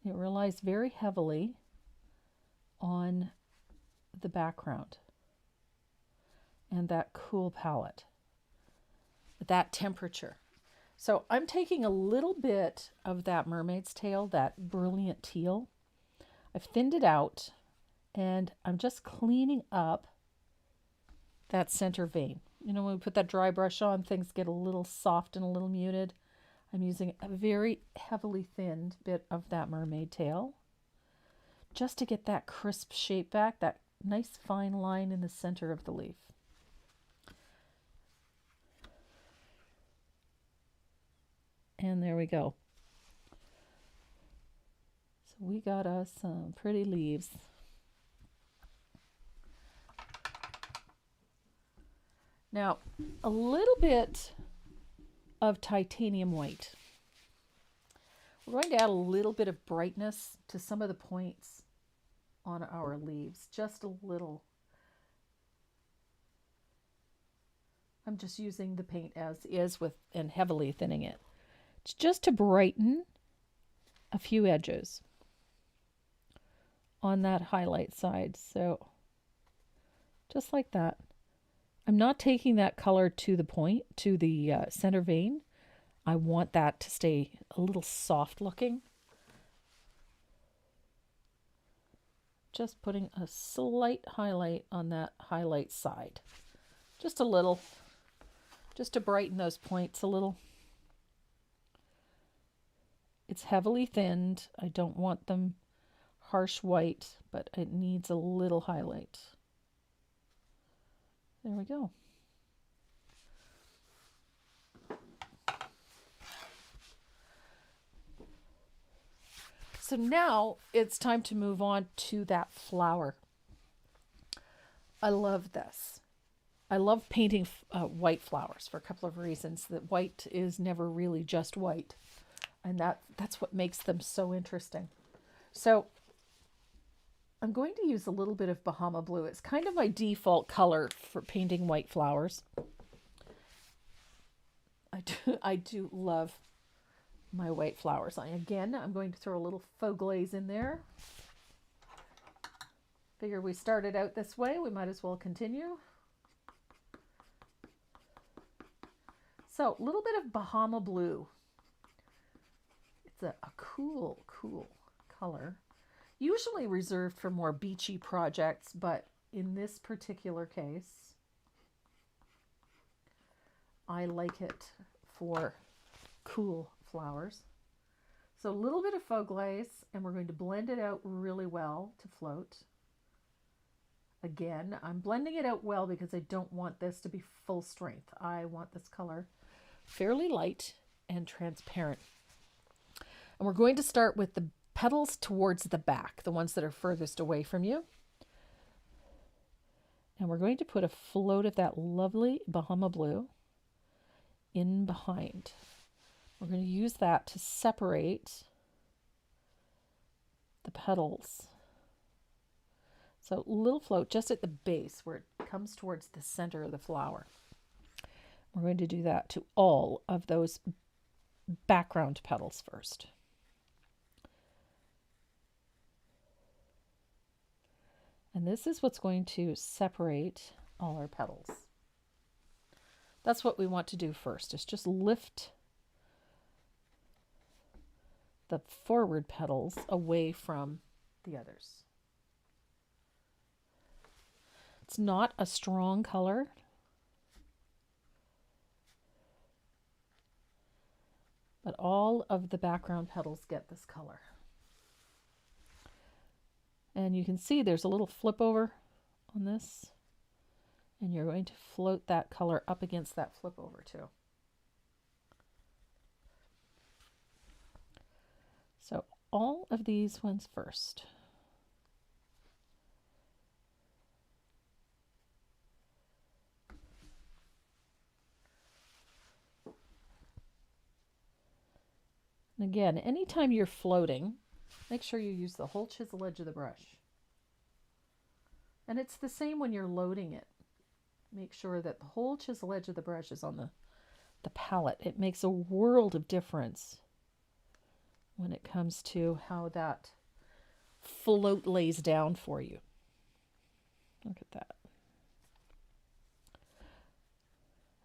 it relies very heavily on the background and that cool palette, that temperature. So I'm taking a little bit of that mermaid's tail, that brilliant teal. I've thinned it out and I'm just cleaning up that center vein. You know, when we put that dry brush on, things get a little soft and a little muted. I'm using a very heavily thinned bit of that mermaid tail just to get that crisp shape back, that nice fine line in the center of the leaf. And there we go. So we got us some pretty leaves. Now, a little bit of titanium white. We're going to add a little bit of brightness to some of the points on our leaves, just a little. I'm just using the paint as is with and heavily thinning it. It's just to brighten a few edges on that highlight side. So just like that. I'm not taking that color to the point, to the center vein. I want that to stay a little soft looking. Just putting a slight highlight on that highlight side. Just a little, just to brighten those points a little. It's heavily thinned. I don't want them harsh white, but it needs a little highlight. There we go. So now it's time to move on to that flower. I love this. I love painting white flowers for a couple of reasons. That white is never really just white. And that's what makes them so interesting. So I'm going to use a little bit of Bahama Blue. It's kind of my default color for painting white flowers. I do love my white flowers. I'm going to throw a little faux glaze in there. Figure we started out this way, we might as well continue. So a little bit of Bahama Blue. It's a cool color. Usually reserved for more beachy projects, but in this particular case, I like it for cool flowers. So a little bit of faux glaze, and we're going to blend it out really well to float. Again, I'm blending it out well because I don't want this to be full strength. I want this color fairly light and transparent. And we're going to start with the petals towards the back, the ones that are furthest away from you. And we're going to put a float of that lovely Bahama Blue in behind. We're going to use that to separate the petals. So a little float just at the base where it comes towards the center of the flower. We're going to do that to all of those background petals first. And this is what's going to separate all our petals. That's what we want to do first, is just lift the forward petals away from the others. It's not a strong color. But all of the background petals get this color. And you can see there's a little flip over on this. And you're going to float that color up against that flip over too. So all of these ones first. And again, anytime you're floating, make sure you use the whole chisel edge of the brush. And it's the same when you're loading it. Make sure that the whole chisel edge of the brush is on the palette. It makes a world of difference when it comes to how that float lays down for you. Look at that.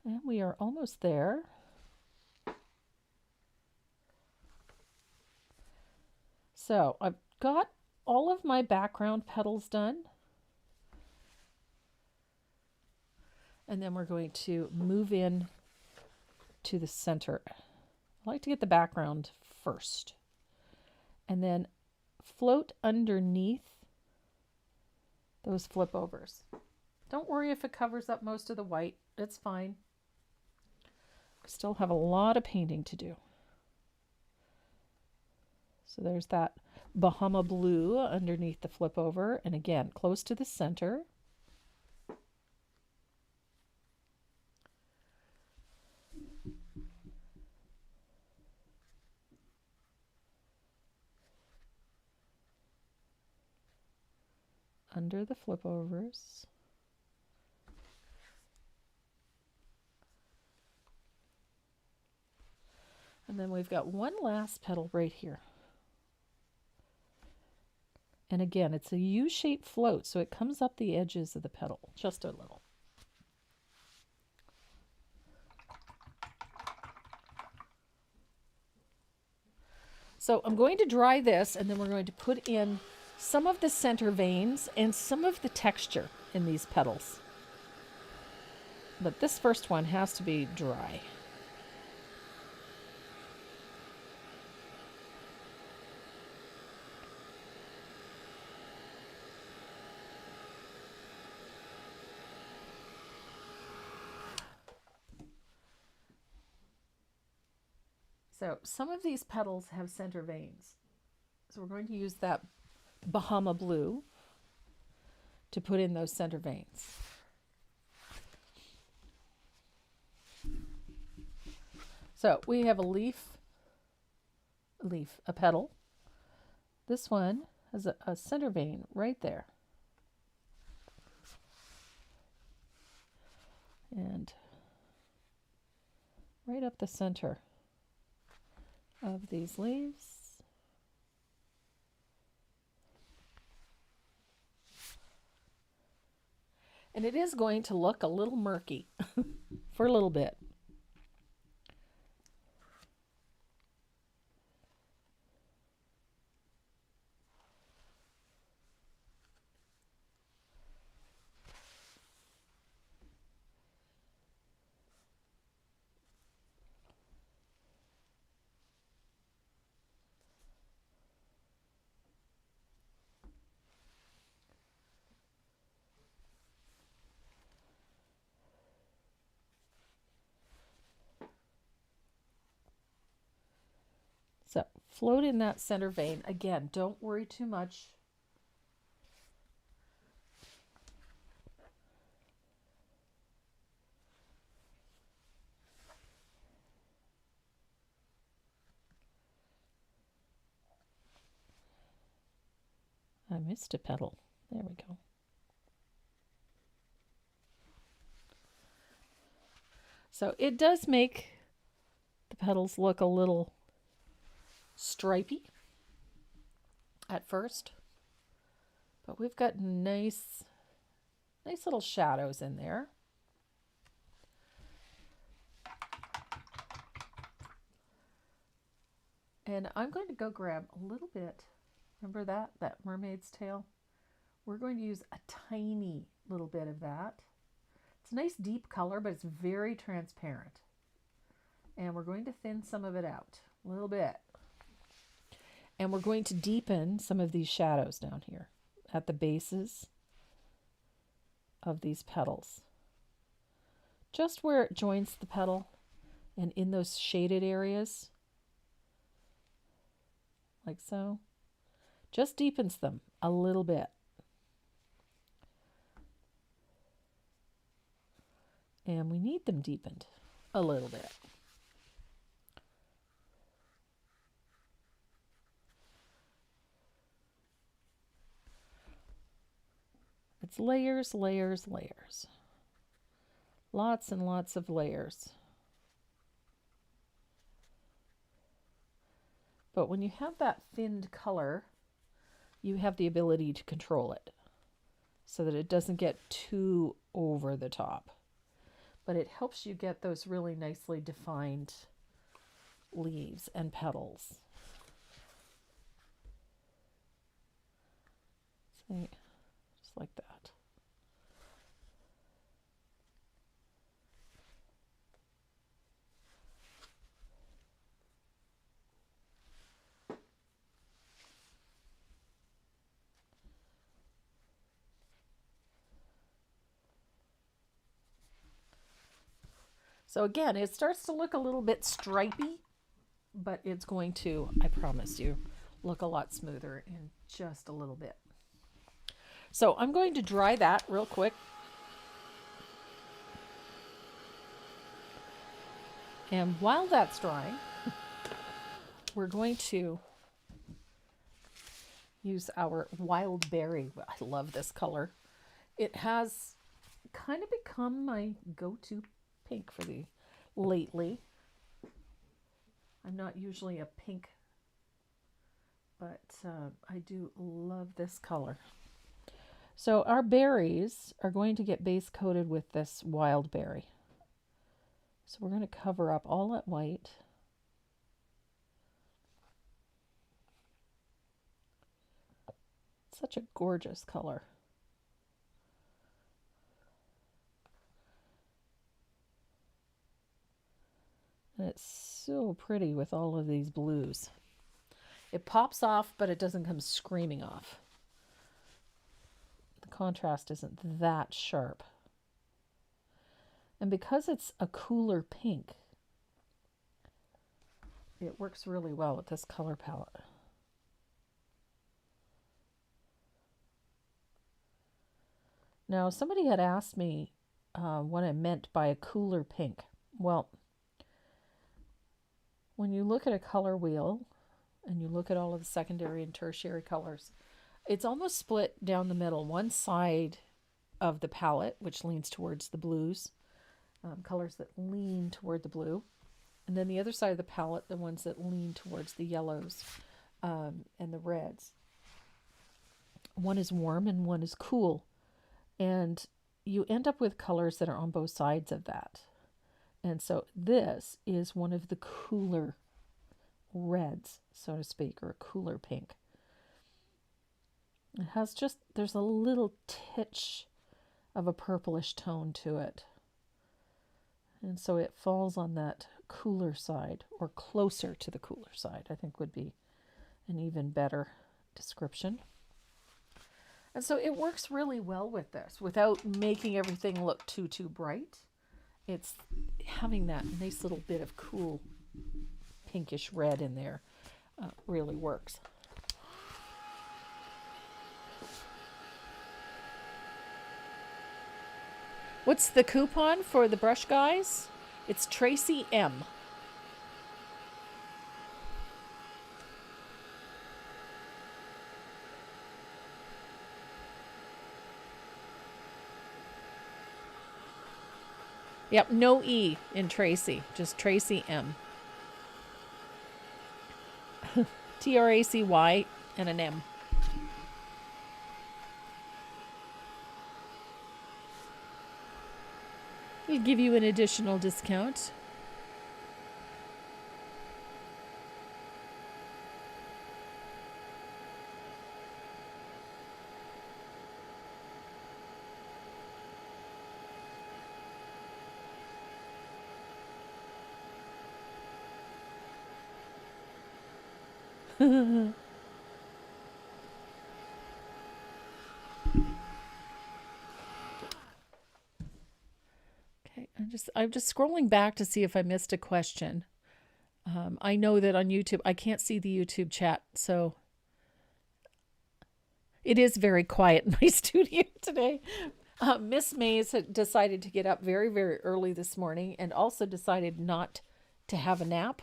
And we are almost there. So I've got all of my background petals done. And then we're going to move in to the center. I like to get the background first. And then float underneath those flip overs. Don't worry if it covers up most of the white. It's fine. Still have a lot of painting to do. So there's that Bahama blue underneath the flip over. And again, close to the center. Under the flip overs. And then we've got one last petal right here. And again, it's a U-shaped float, so it comes up the edges of the petal just a little. So I'm going to dry this, and then we're going to put in some of the center veins and some of the texture in these petals. But this first one has to be dry. So some of these petals have center veins. So we're going to use that Bahama blue to put in those center veins. So we have a petal. This one has a center vein right there. And right up the center of these leaves. And it is going to look a little murky for a little bit. So float in that center vein. Again, don't worry too much. I missed a petal. There we go. So it does make the petals look a little stripy at first, but we've got nice little shadows in there. And I'm going to go grab a little bit. Remember that mermaid's tail? We're going to use a tiny little bit of that. It's a nice deep color, but it's very transparent. And we're going to thin some of it out a little bit. And we're going to deepen some of these shadows down here at the bases of these petals. Just where it joins the petal and in those shaded areas, like so, just deepens them a little bit. And we need them deepened a little bit. It's layers, layers, layers. Lots and lots of layers. But when you have that thinned color, you have the ability to control it so that it doesn't get too over the top. But it helps you get those really nicely defined leaves and petals. See, just like that. So again, it starts to look a little bit stripy, but it's going to, I promise you, look a lot smoother in just a little bit. So I'm going to dry that real quick. And while that's drying, we're going to use our wild berry. I love this color. It has kind of become my go-to pink for the lately. I'm not usually a pink, but I do love this color. So our berries are going to get base coated with this wild berry. So we're going to cover up all that white. Such a gorgeous color. And it's so pretty with all of these blues. It pops off, but it doesn't come screaming off. The contrast isn't that sharp. And because it's a cooler pink, it works really well with this color palette. Now, somebody had asked me what I meant by a cooler pink. Well, when you look at a color wheel and you look at all of the secondary and tertiary colors, it's almost split down the middle. One side of the palette, which leans towards the blues, colors that lean toward the blue, and then the other side of the palette, the ones that lean towards the yellows and the reds. One is warm and one is cool, and you end up with colors that are on both sides of that. And so this is one of the cooler reds, so to speak, or a cooler pink. It has just, there's a little titch of a purplish tone to it. And so it falls on that cooler side, or closer to the cooler side, I think would be an even better description. And so it works really well with this without making everything look too bright. It's having that nice little bit of cool pinkish red in there really works. What's the coupon for the brush guys? It's Tracy M. Yep, no E in Tracy, just Tracy M. Tracy and an M. We'll give you an additional discount. Okay, I'm just scrolling back to see if I missed a question. I know that on YouTube, I can't see the YouTube chat, so it is very quiet in my studio today. Miss Mays had decided to get up very, very early this morning and also decided not to have a nap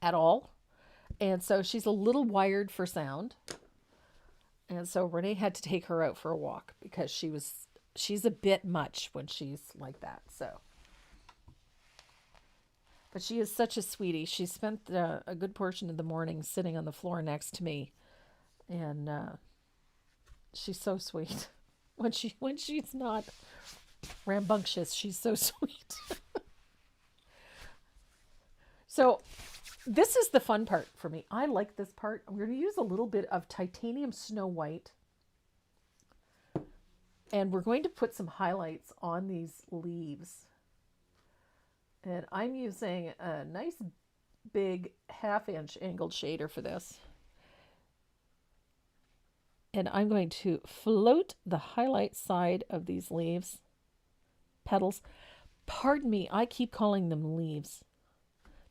at all. And so she's a little wired for sound. And so Renee had to take her out for a walk because she's a bit much when she's like that. So, but she is such a sweetie. She spent a good portion of the morning sitting on the floor next to me, and she's so sweet. When she's not rambunctious, she's so sweet. So this is the fun part for me. I like this part. We're going to use a little bit of titanium snow white And we're going to put some highlights on these leaves. And I'm using a nice big 1/2 inch angled shader for this. And I'm going to float the highlight side of these leaves, petals. Pardon me, I keep calling them leaves.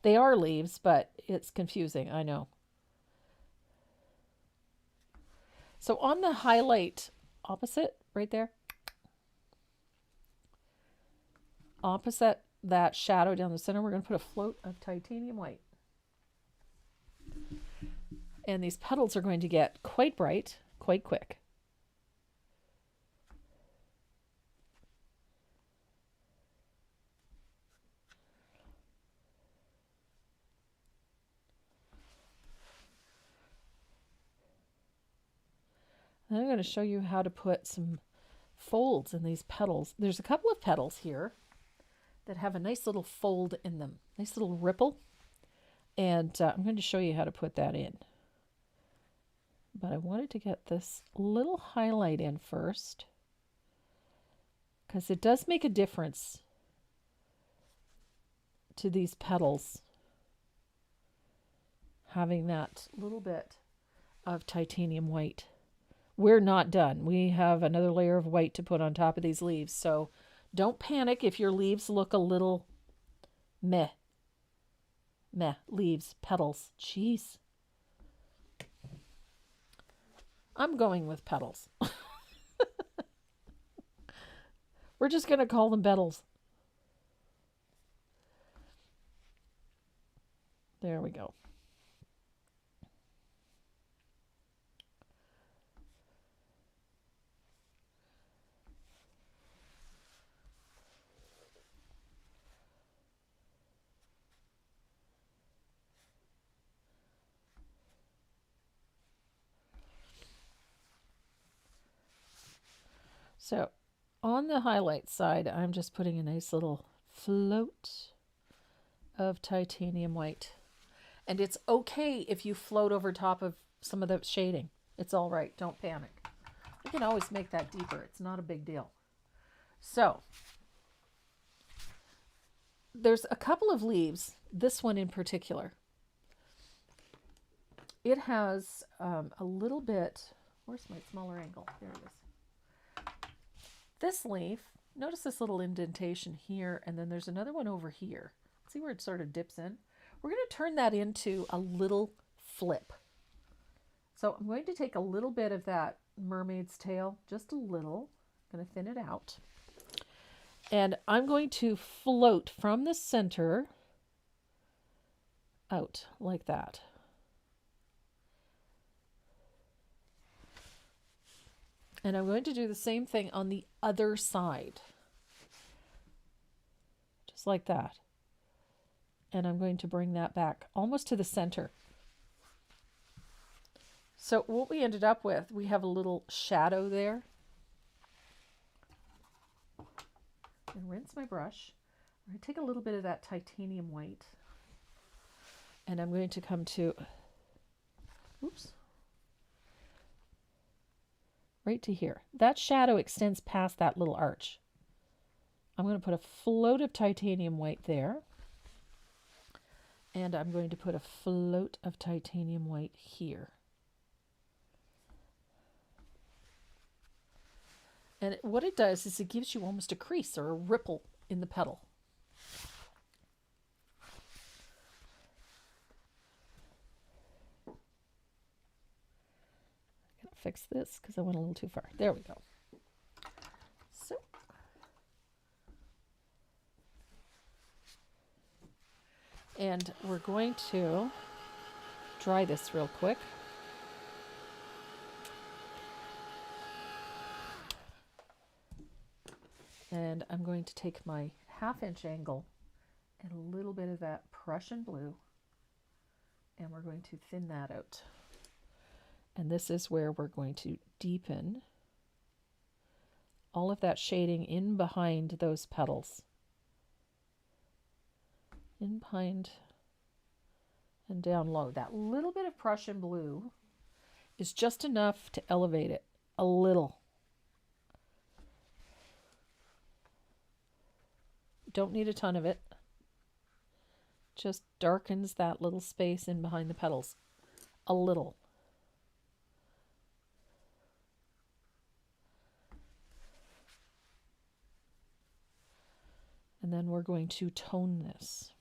They are leaves, but it's confusing, I know. So on the highlight opposite, right there, opposite that shadow down the center, we're going to put a float of titanium white. And these petals are going to get quite bright, quite quick. And I'm going to show you how to put some folds in these petals. There's a couple of petals here that have a nice little fold in them, nice little ripple. And I'm going to show you how to put that in. But I wanted to get this little highlight in first, because it does make a difference to these petals, having that little bit of titanium white. We're not done. We have another layer of white to put on top of these leaves. So don't panic if your leaves look a little meh. Meh, leaves, petals. Jeez. I'm going with petals. We're just going to call them petals. There we go. So on the highlight side, I'm just putting a nice little float of titanium white. And it's okay if you float over top of some of the shading. It's all right. Don't panic. You can always make that deeper. It's not a big deal. So there's a couple of leaves, this one in particular. It has a little bit, where's my smaller angle? There it is. This leaf, notice this little indentation here, and then there's another one over here. See where it sort of dips in? We're going to turn that into a little flip. So I'm going to take a little bit of that mermaid's tail, just a little. I'm going to thin it out. And I'm going to float from the center out like that. And I'm going to do the same thing on the other side. Just like that. And I'm going to bring that back almost to the center. So what we ended up with, we have a little shadow there. And rinse my brush. I'm going to take a little bit of that titanium white. And I'm going to come to, oops, right to here. That shadow extends past that little arch. I'm going to put a float of titanium white there. And I'm going to put a float of titanium white here. And what it does is it gives you almost a crease or a ripple in the petal. I'm going to fix this because I went a little too far. There we go. So, and we're going to dry this real quick. And I'm going to take my 1/2 inch angle and a little bit of that Prussian blue, and we're going to thin that out. And this is where we're going to deepen all of that shading in behind those petals. In behind and down low. That little bit of Prussian blue is just enough to elevate it a little. don't need a ton of it. Just darkens that little space in behind the petals a little. And then we're going to tone this.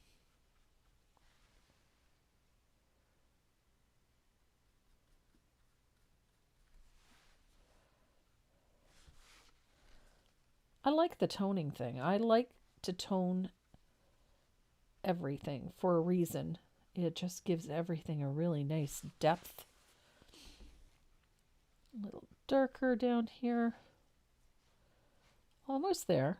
I like the toning thing. I like to tone everything for a reason. It just gives everything a really nice depth. A little darker down here. Almost there.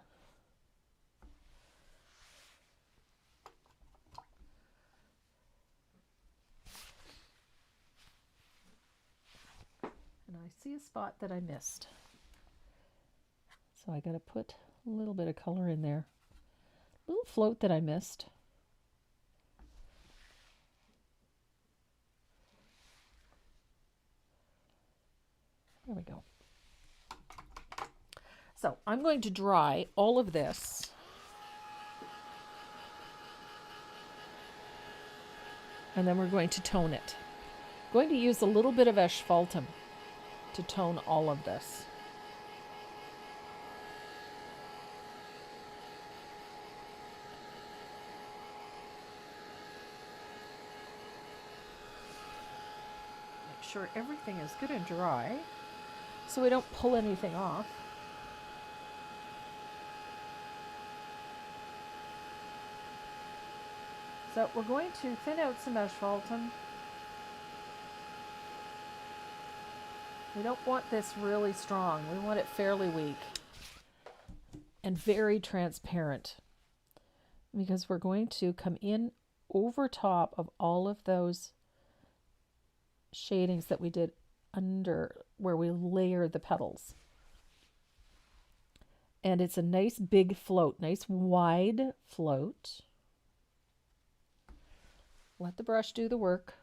And I see a spot that I missed. So I got to put a little bit of color in there. A little float that I missed. There we go. So I'm going to dry all of this. And then we're going to tone it. I'm going to use a little bit of asphaltum to tone all of this. Make sure everything is good and dry so we don't pull anything off. So we're going to thin out some asphaltum. We don't want this really strong. We want it fairly weak and very transparent, because we're going to come in over top of all of those shadings that we did under where we layer the petals. And it's a nice big float, nice wide float. Let the brush do the work.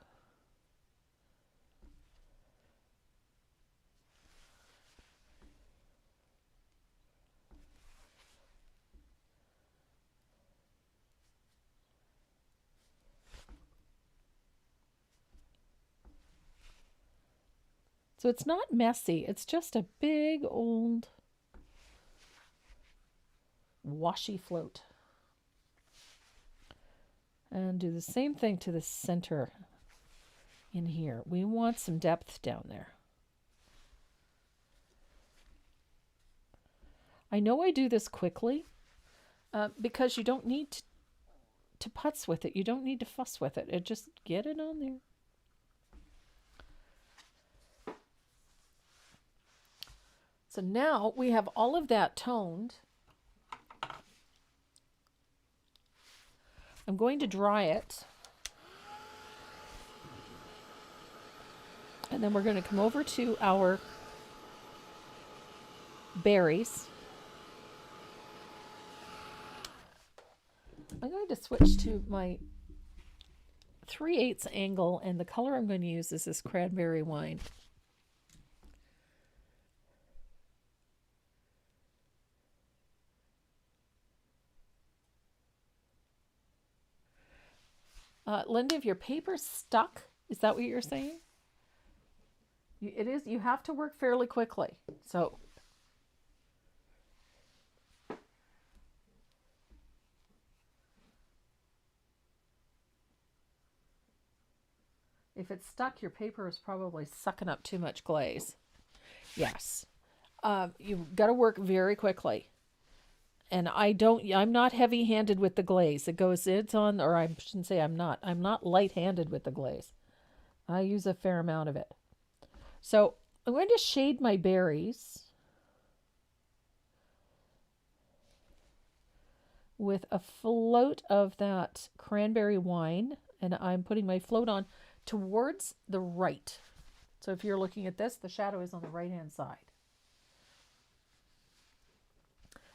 So it's not messy, it's just a big old washy float. And do the same thing to the center in here. We want some depth down there. I know I do this quickly because you don't need to putz with it. You don't need to fuss with it. Just get it on there. So now we have all of that toned. I'm going to dry it. And then we're going to come over to our berries. I'm going to switch to my 3/8 angle, and the color I'm going to use is this cranberry wine. Linda, if your paper's stuck, is that what you're saying? It is. You have to work fairly quickly. So if it's stuck, your paper is probably sucking up too much glaze. Yes. You've got to work very quickly. And I'm not heavy-handed with the glaze. It's on, or I shouldn't say I'm not light-handed with the glaze. I use a fair amount of it. So I'm going to shade my berries with a float of that cranberry wine, and I'm putting my float on towards the right. So if you're looking at this, the shadow is on the right-hand side.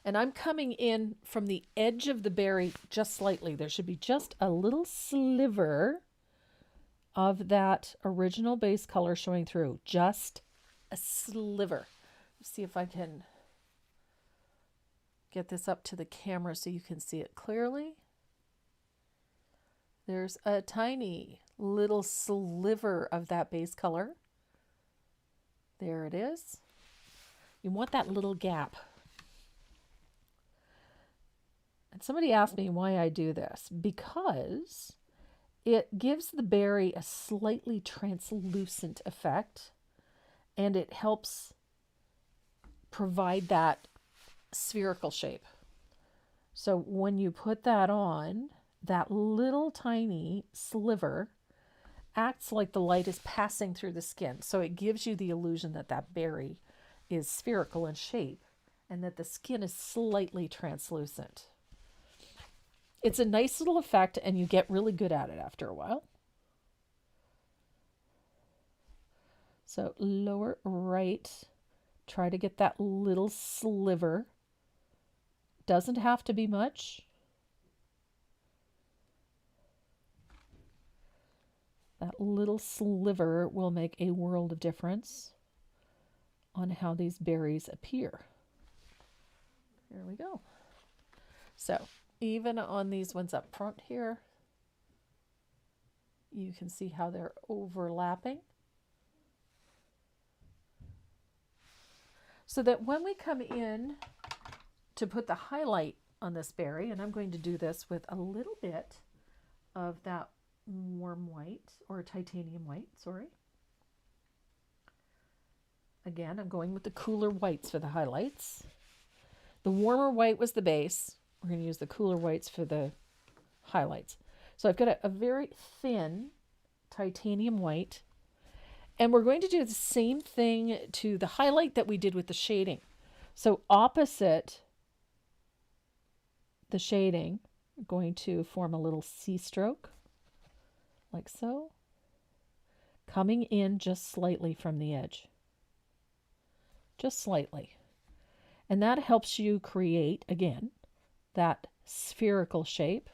And I'm coming in from the edge of the berry just slightly. There should be just a little sliver of that original base color showing through. Just a sliver. Let's see if I can get this up to the camera so you can see it clearly. There's a tiny little sliver of that base color. There it is. You want that little gap. And somebody asked me why I do this. Because it gives the berry a slightly translucent effect, and it helps provide that spherical shape. So when you put that on, that little tiny sliver acts like the light is passing through the skin. So it gives you the illusion that that berry is spherical in shape and that the skin is slightly translucent. It's a nice little effect, and you get really good at it after a while. So lower right, try to get that little sliver. Doesn't have to be much. That little sliver will make a world of difference on how these berries appear. There we go. So even on these ones up front here, you can see how they're overlapping. So that when we come in to put the highlight on this berry, and I'm going to do this with a little bit of that warm white, or titanium white, sorry. Again, I'm going with the cooler whites for the highlights. The warmer white was the base. We're going to use the cooler whites for the highlights. So I've got a very thin titanium white. And we're going to do the same thing to the highlight that we did with the shading. So opposite the shading, we're going to form a little C stroke, like so. Coming in just slightly from the edge. Just slightly. And that helps you create, again, that spherical shape.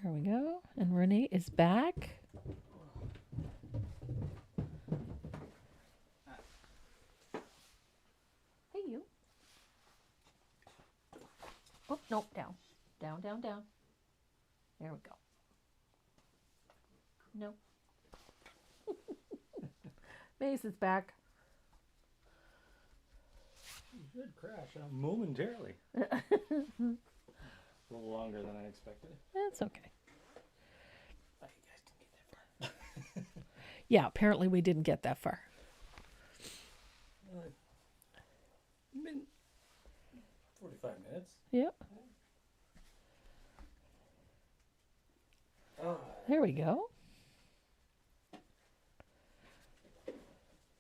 There we go. And Renee is back. Hey, you. Oh, no, down. Down, down, down. There we go. No. Maze is back. You did crash momentarily. A little longer than I expected. That's okay. Oh, you guys didn't get that far. Yeah, apparently we didn't get that far. Been 45 minutes. Yep. Oh. There we go.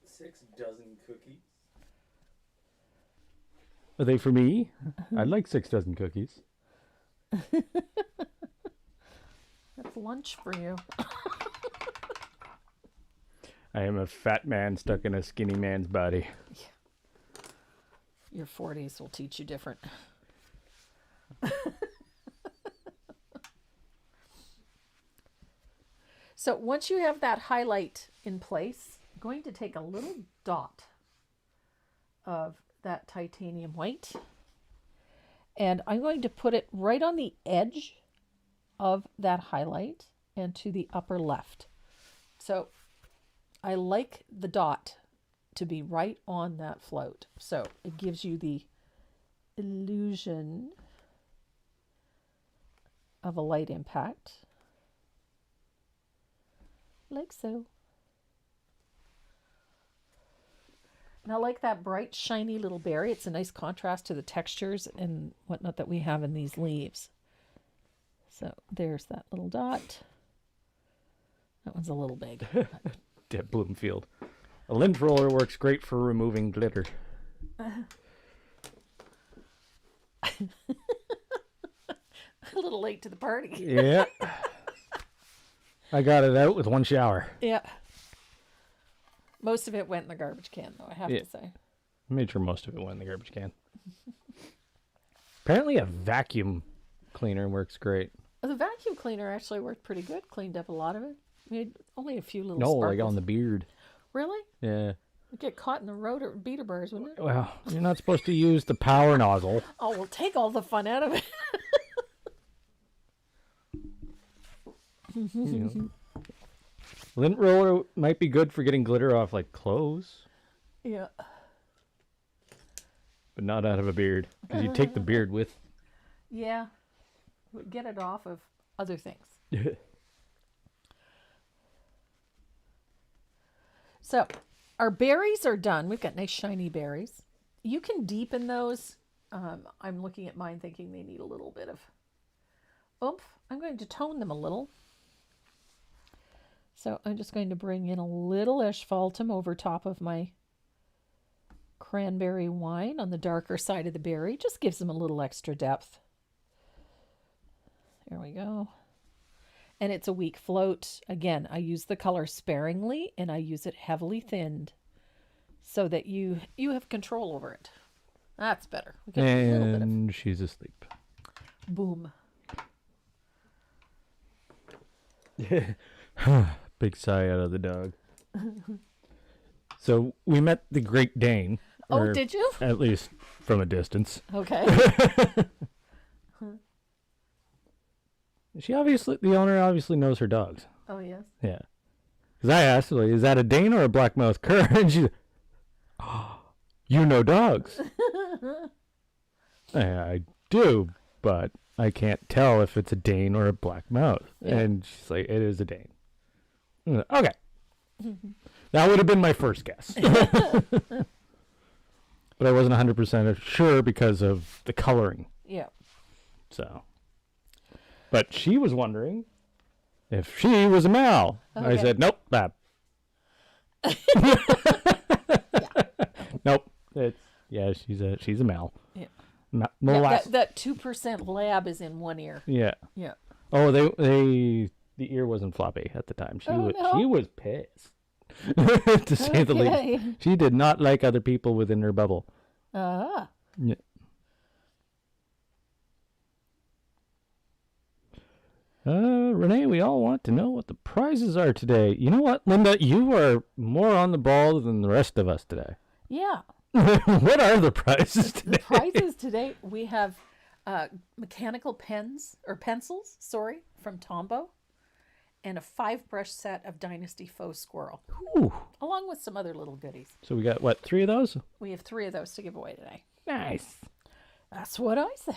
6 dozen cookies. Are they for me? I'd like 6 dozen cookies. That's lunch for you. I am a fat man stuck in a skinny man's body. Your 40s will teach you different. So once you have that highlight in place, I'm going to take a little dot of that titanium white, and I'm going to put it right on the edge of that highlight and to the upper left. So I like the dot to be right on that float. So it gives you the illusion of a light impact. Like so. And I like that bright, shiny little berry. It's a nice contrast to the textures and whatnot that we have in these leaves. So there's that little dot. That one's a little big. Deb Bloomfield. A lint roller works great for removing glitter. A little late to the party. Yeah. I got it out with one shower. Yeah. Most of it went in the garbage can, though, I have to say. I made sure most of it went in the garbage can. Apparently a vacuum cleaner works great. The vacuum cleaner actually worked pretty good. Cleaned up a lot of it. Made only a few little No, sparkles. like on the beard. Really? Yeah. It'd get caught in the rotor beater bars, wouldn't it? Well, you're not supposed to use the power nozzle. Oh, we'll take all the fun out of it. Lint roller might be good for getting glitter off like clothes, Yeah. but not out of a beard. Because you take the beard with. Yeah. Get it off of other things. So, our berries are done. We've got nice shiny berries. You can deepen those. I'm looking at mine thinking they need a little bit of oomph. I'm going to tone them a little. So I'm just going to bring in a little asphaltum over top of my cranberry wine on the darker side of the berry. Just gives them a little extra depth. There we go. And it's a weak float. Again, I use the color sparingly and I use it heavily thinned so that you have control over it. That's better. We get a little bit of And she's asleep. boom. Big sigh out of the dog. So we met the Great Dane. Oh, did you? At least from a distance. Okay. The owner obviously knows her dogs. Oh, yes. Yeah. Because I asked, like, is that a Dane or a black-mouthed cur? And she's, oh, you know dogs. I do, but I can't tell if it's a Dane or a black-mouthed. Yeah. And she's like, it is a Dane. Okay. That would have been my first guess. But I wasn't 100% sure because of the coloring. Yeah. So. But she was wondering if she was a Mal. Okay. I said, nope, that. Nope. She's a Mal. Yeah. Molasses. That 2% lab is in one ear. Yeah. Yeah. Oh, the ear wasn't floppy at the time. She was pissed. To say the least. She did not like other people within her bubble. Ah. Yeah. Renee, we all want to know what the prizes are today. You know what, Linda? You are more on the ball than the rest of us today. Yeah. What are the prizes today? The prizes today, we have mechanical pencils, from Tombow, and a 5-brush set of Dynasty Faux Squirrel, Ooh. along with some other little goodies. So we got, 3 of those? We have 3 of those to give away today. Nice. That's what I said.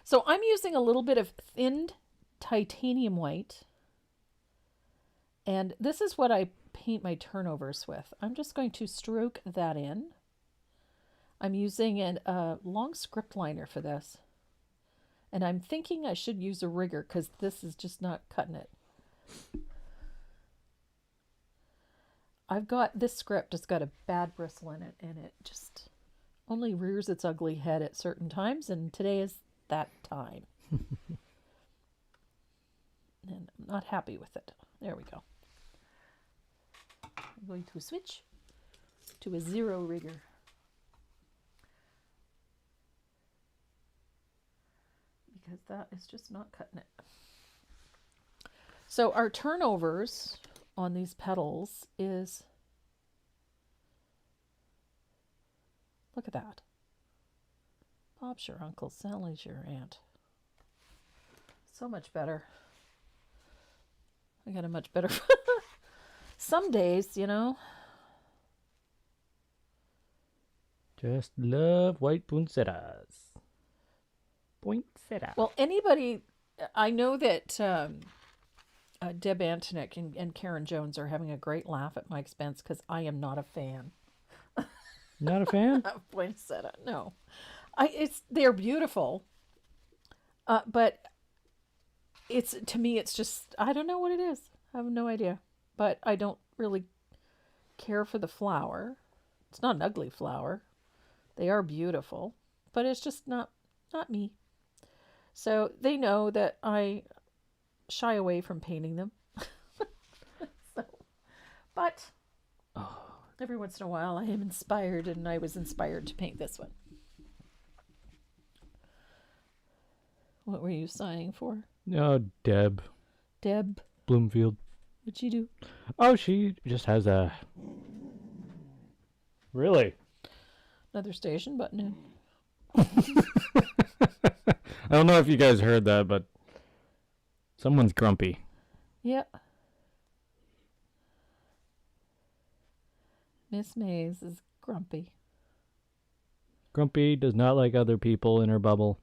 So I'm using a little bit of thinned titanium white. And this is what I paint my turnovers with. I'm just going to stroke that in. I'm using a long script liner for this. And I'm thinking I should use a rigger because this is just not cutting it. This script has got a bad bristle in it, and it just only rears its ugly head at certain times, and today is that time. And I'm not happy with it. There we go. I'm going to switch to a 0 rigger. Because that is just not cutting it. So our turnovers on these petals is, look at that. Bob's your uncle, Sally's your aunt. So much better. I got a much better. Some days, Just love white poinsettias. Poinsettia. Well, anybody, I know that Deb Antonick and Karen Jones are having a great laugh at my expense because I am not a fan. Not a fan? Of poinsettia, no. They're beautiful, but to me it's just, I don't know what it is. I have no idea, but I don't really care for the flower. It's not an ugly flower. They are beautiful, but it's just not me. So they know that I shy away from painting them. But every once in a while I am inspired, and I was inspired to paint this one. What were you signing for? Oh, Deb Deb, Bloomfield. what'd you do? Oh, she just has a... Really? Another station button in. I don't know if you guys heard that, but someone's grumpy. Yeah. Miss Mays is grumpy. Grumpy does not like other people in her bubble.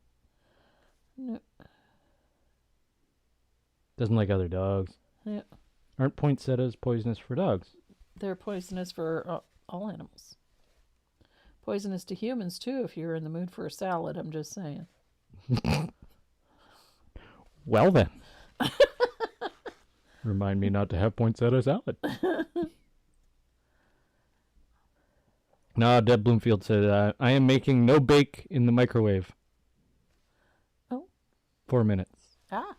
No. Doesn't like other dogs. Yeah. Aren't poinsettias poisonous for dogs? They're poisonous for all animals. Poisonous to humans, too, if you're in the mood for a salad, I'm just saying. Well then. Remind me not to have poinsettia salad. No, Deb Bloomfield said, I am making no bake in the microwave. Oh. 4 minutes. Ah.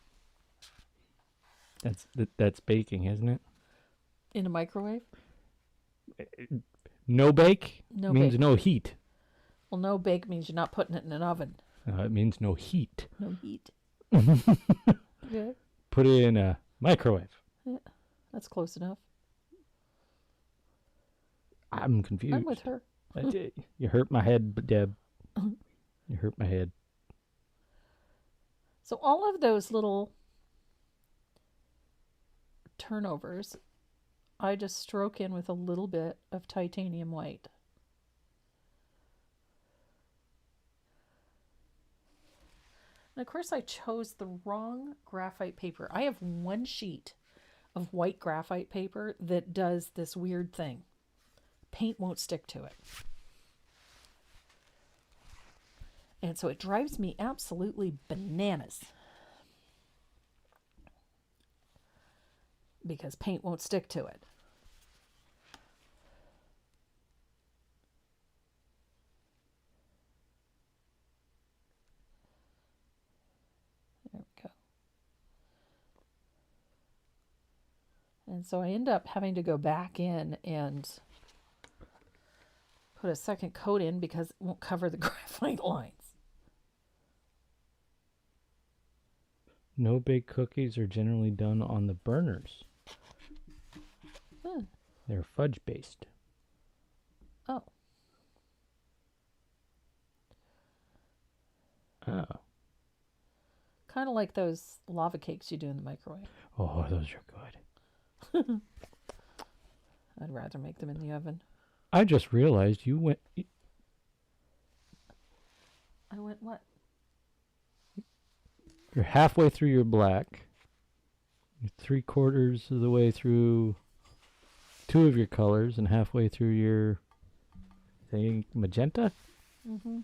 That's baking, isn't it? In a microwave? No bake No means bake. no heat. Well, no bake means you're not putting it in an oven. It means no heat. No heat. Yeah. Put it in a microwave. Yeah. That's close enough. I'm confused. I'm with her. You hurt my head, Deb. You hurt my head. So all of those little turnovers, I just stroke in with a little bit of titanium white. And of course I chose the wrong graphite paper. I have one sheet of white graphite paper that does this weird thing. Paint won't stick to it. And so it drives me absolutely bananas. Because paint won't stick to it. There we go. And so I end up having to go back in and put a second coat in because it won't cover the graphite lines. No bake cookies are generally done on the burners. Hmm. They're fudge based. Oh. Oh. Kind of like those lava cakes you do in the microwave. Oh, those are good. I'd rather make them in the oven. I just realized you went... I went what? You're halfway through your black. You're 3/4 of the way through 2 of your colors and halfway through your thing, magenta. Mm-hmm.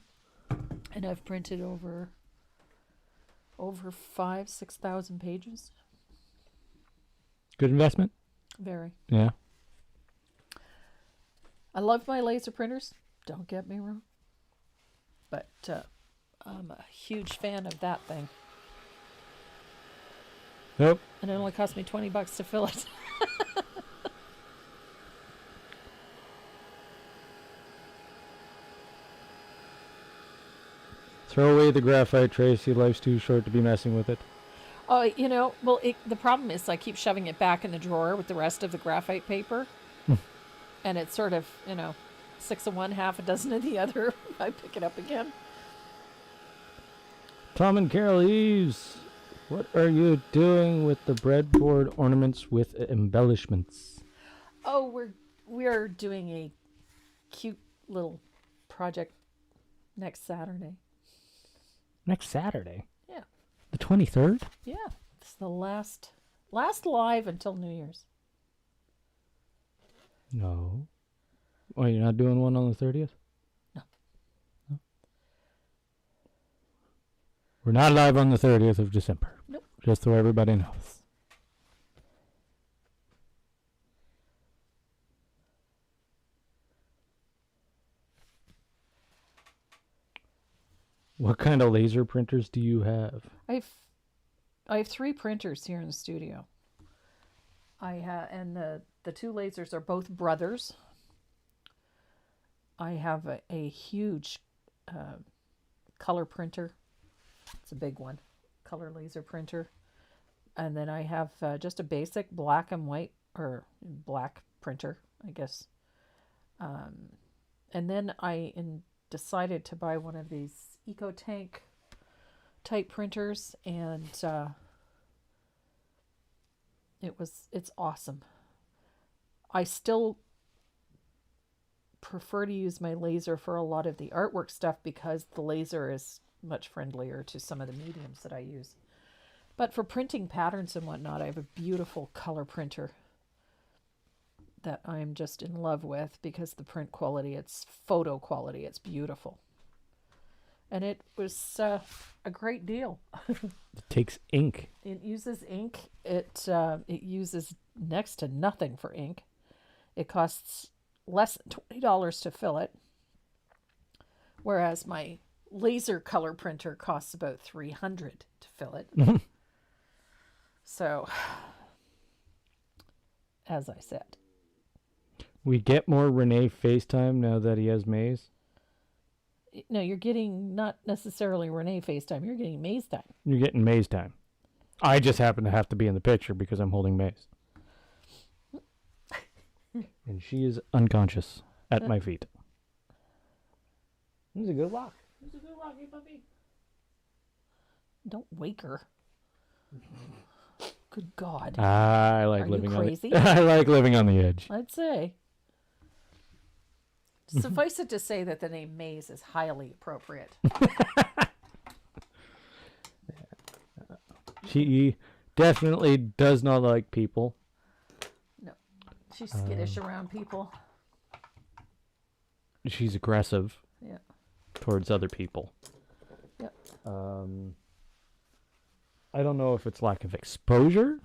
And I've printed over 6,000 pages. Good investment? Very. Yeah. I love my laser printers. Don't get me wrong. But I'm a huge fan of that thing. Nope. And it only cost me $20 to fill it. Throw away the graphite, Tracy. Life's too short to be messing with it. Oh, well, the problem is I keep shoving it back in the drawer with the rest of the graphite paper. And it's sort of, 6 of one, half a dozen of the other. I pick it up again. Tom and Carol Eves, what are you doing with the breadboard ornaments with embellishments? Oh, we're doing a cute little project next Saturday. Next Saturday? Yeah. The 23rd? Yeah. It's the last live until New Year's. No. Oh, you're not doing one on the 30th? No. We're not live on the 30th of December. Nope. Just so everybody knows. What kind of laser printers do you have? I have 3 printers here in the studio. And the 2 lasers are both brothers. I have a huge color printer. It's a big one. color laser printer. And then I have just a basic black and white, or black printer, I guess. And then I decided to buy one of these EcoTank type printers, and it's awesome. I still prefer to use my laser for a lot of the artwork stuff because the laser is much friendlier to some of the mediums that I use. But for printing patterns and whatnot, I have a beautiful color printer that I'm just in love with because the print quality, it's photo quality, it's beautiful. And it was a great deal. It takes ink. It uses ink. It uses next to nothing for ink. It costs less than $20 to fill it, whereas my laser color printer costs about $300 to fill it. So, as I said, We get more Renee FaceTime now that he has Maze. no, you're getting not necessarily Renee FaceTime. You're getting Maze time. You're getting Maze time. I just happen to have to be in the picture because I'm holding Maze. And she is unconscious at my feet. This is a good walk. This is a good walk, hey puppy. Don't wake her. Good God. I like Are you living crazy? on the I like living on the edge. I'd say. Suffice it to say that the name Maze is highly appropriate. She definitely does not like people. No. She's skittish around people. She's aggressive Yeah. towards other people. Yep. I don't know if it's lack of exposure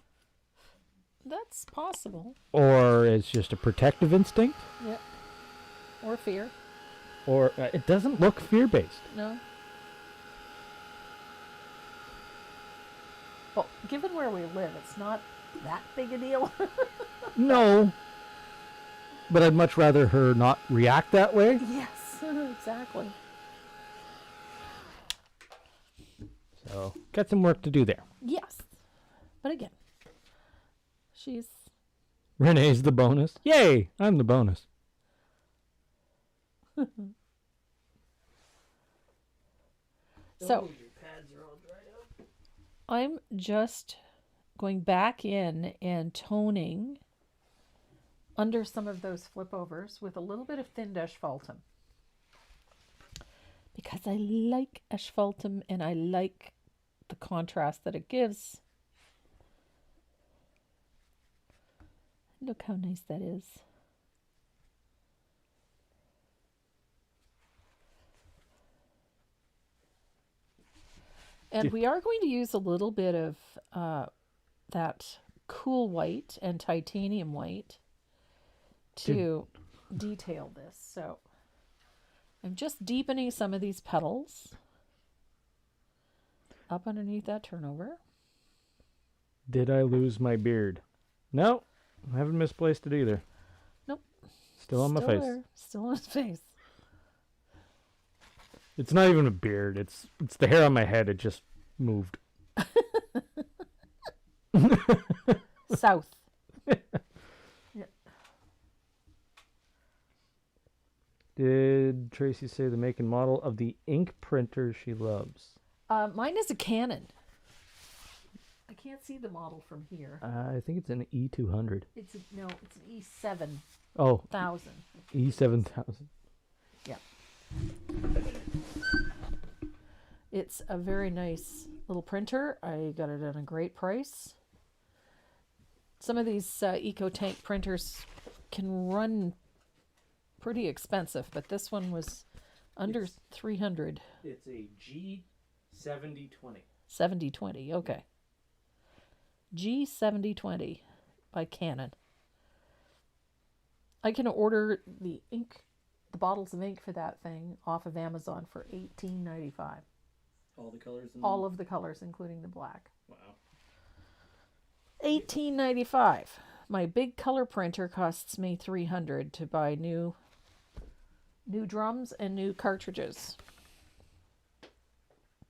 That's possible. or it's just a protective instinct, Yep. Or fear. or it doesn't look fear-based. No. Well, given where we live, it's not that big a deal. No. But I'd much rather her not react that way. Yes, exactly. So, got some work to do there. Yes. But again, she's... Renee's the bonus. Yay! I'm the bonus. So, I'm just going back in and toning under some of those flip overs with a little bit of thin asphaltum. Because I like asphaltum and I like the contrast that it gives. Look how nice that is. And we are going to use a little bit of that cool white and titanium white to detail this. So I'm just deepening some of these petals up underneath that turnover. Did I lose my beard? No, I haven't misplaced it either. Nope. Still on my face. There. Still on his face. It's not even a beard. It's the hair on my head. It just moved. South. Did Tracy say the make and model of the ink printer she loves? Mine is a Canon. I can't see the model from here. I think it's an E200. It's an E7. Oh, 1000. E7000. Yeah. It's a very nice little printer. I got it at a great price. Some of these EcoTank printers can run pretty expensive, but this one was under 300. It's a G7020. 7020, okay. G7020 by Canon. I can order the bottles of ink for that thing off of Amazon for $18.95. All the colors? All of the colors, including the black. Wow. $18.95. My big color printer costs me $300 to buy new drums and new cartridges.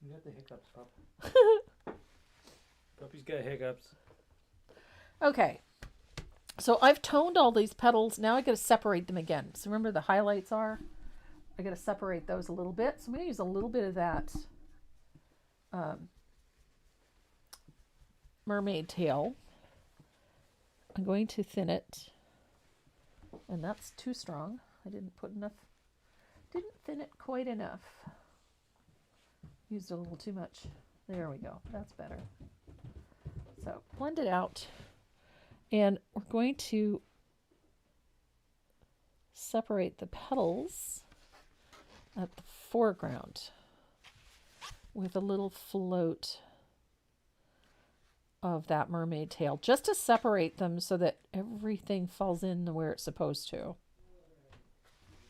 You got the hiccups, Pop. Puppy's got hiccups. Okay. So I've toned all these petals. Now I got to separate them again. So remember the highlights are? I got to separate those a little bit. So I'm going to use a little bit of that mermaid tail. I'm going to thin it. And that's too strong. I didn't thin it quite enough. Used a little too much. There we go. That's better. So blend it out. And we're going to separate the petals at the foreground with a little float of that mermaid tail, just to separate them so that everything falls in where it's supposed to.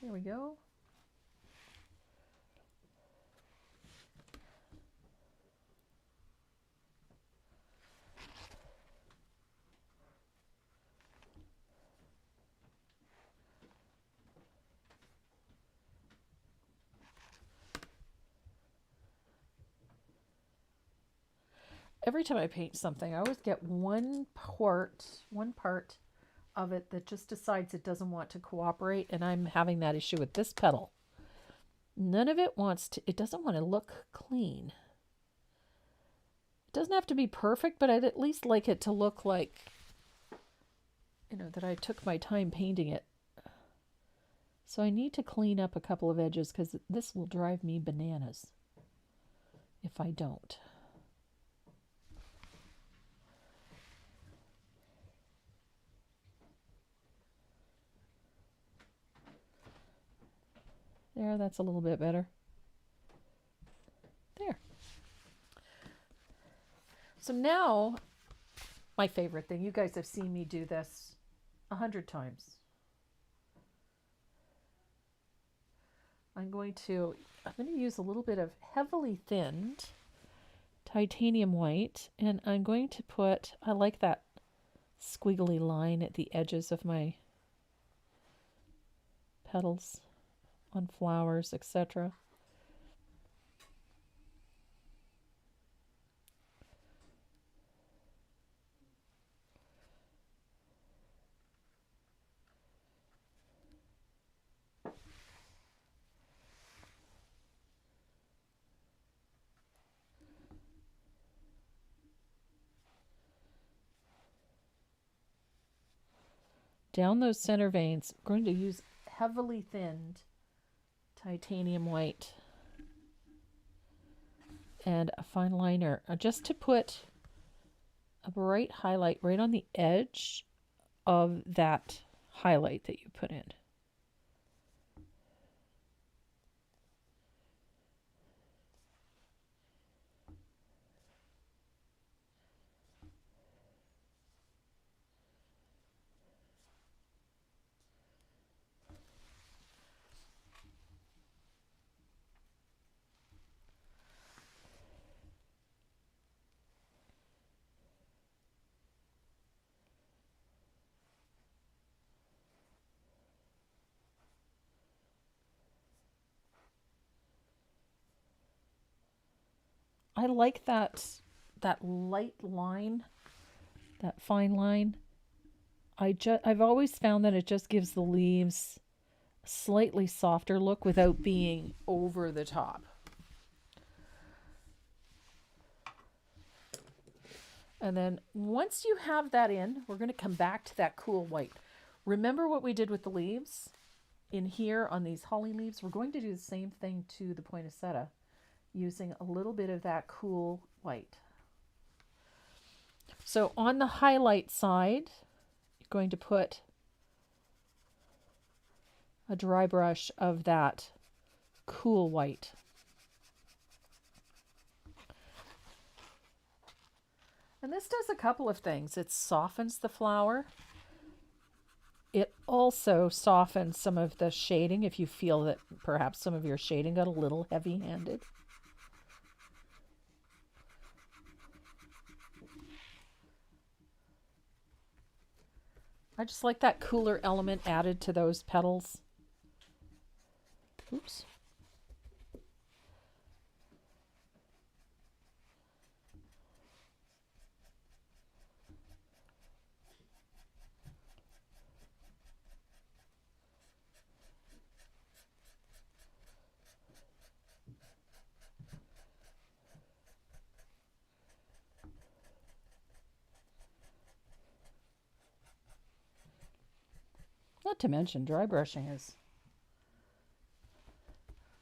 There we go. Every time I paint something, I always get one part of it that just decides it doesn't want to cooperate, and I'm having that issue with this petal. None of it doesn't want to look clean. It doesn't have to be perfect, but I'd at least like it to look like, that I took my time painting it. So I need to clean up a couple of edges because this will drive me bananas if I don't. There, that's a little bit better. There. So now, my favorite thing, you guys have seen me do this 100 times. I'm going to use a little bit of heavily thinned titanium white, and I'm going to I like that squiggly line at the edges of my petals on flowers, etc. Down those center veins, I'm going to use heavily thinned titanium white and a fine liner just to put a bright highlight right on the edge of that highlight that you put in. I like that light line, that fine line. I've always found that it just gives the leaves a slightly softer look without being over the top. And then once you have that in, we're going to come back to that cool white. Remember what we did with the leaves? In here on these holly leaves, we're going to do the same thing to the poinsettia, using a little bit of that cool white. So on the highlight side, you're going to put a dry brush of that cool white. And this does a couple of things. It softens the flower. It also softens some of the shading if you feel that perhaps some of your shading got a little heavy-handed. I just like that cooler element added to those petals. Oops. Not to mention dry brushing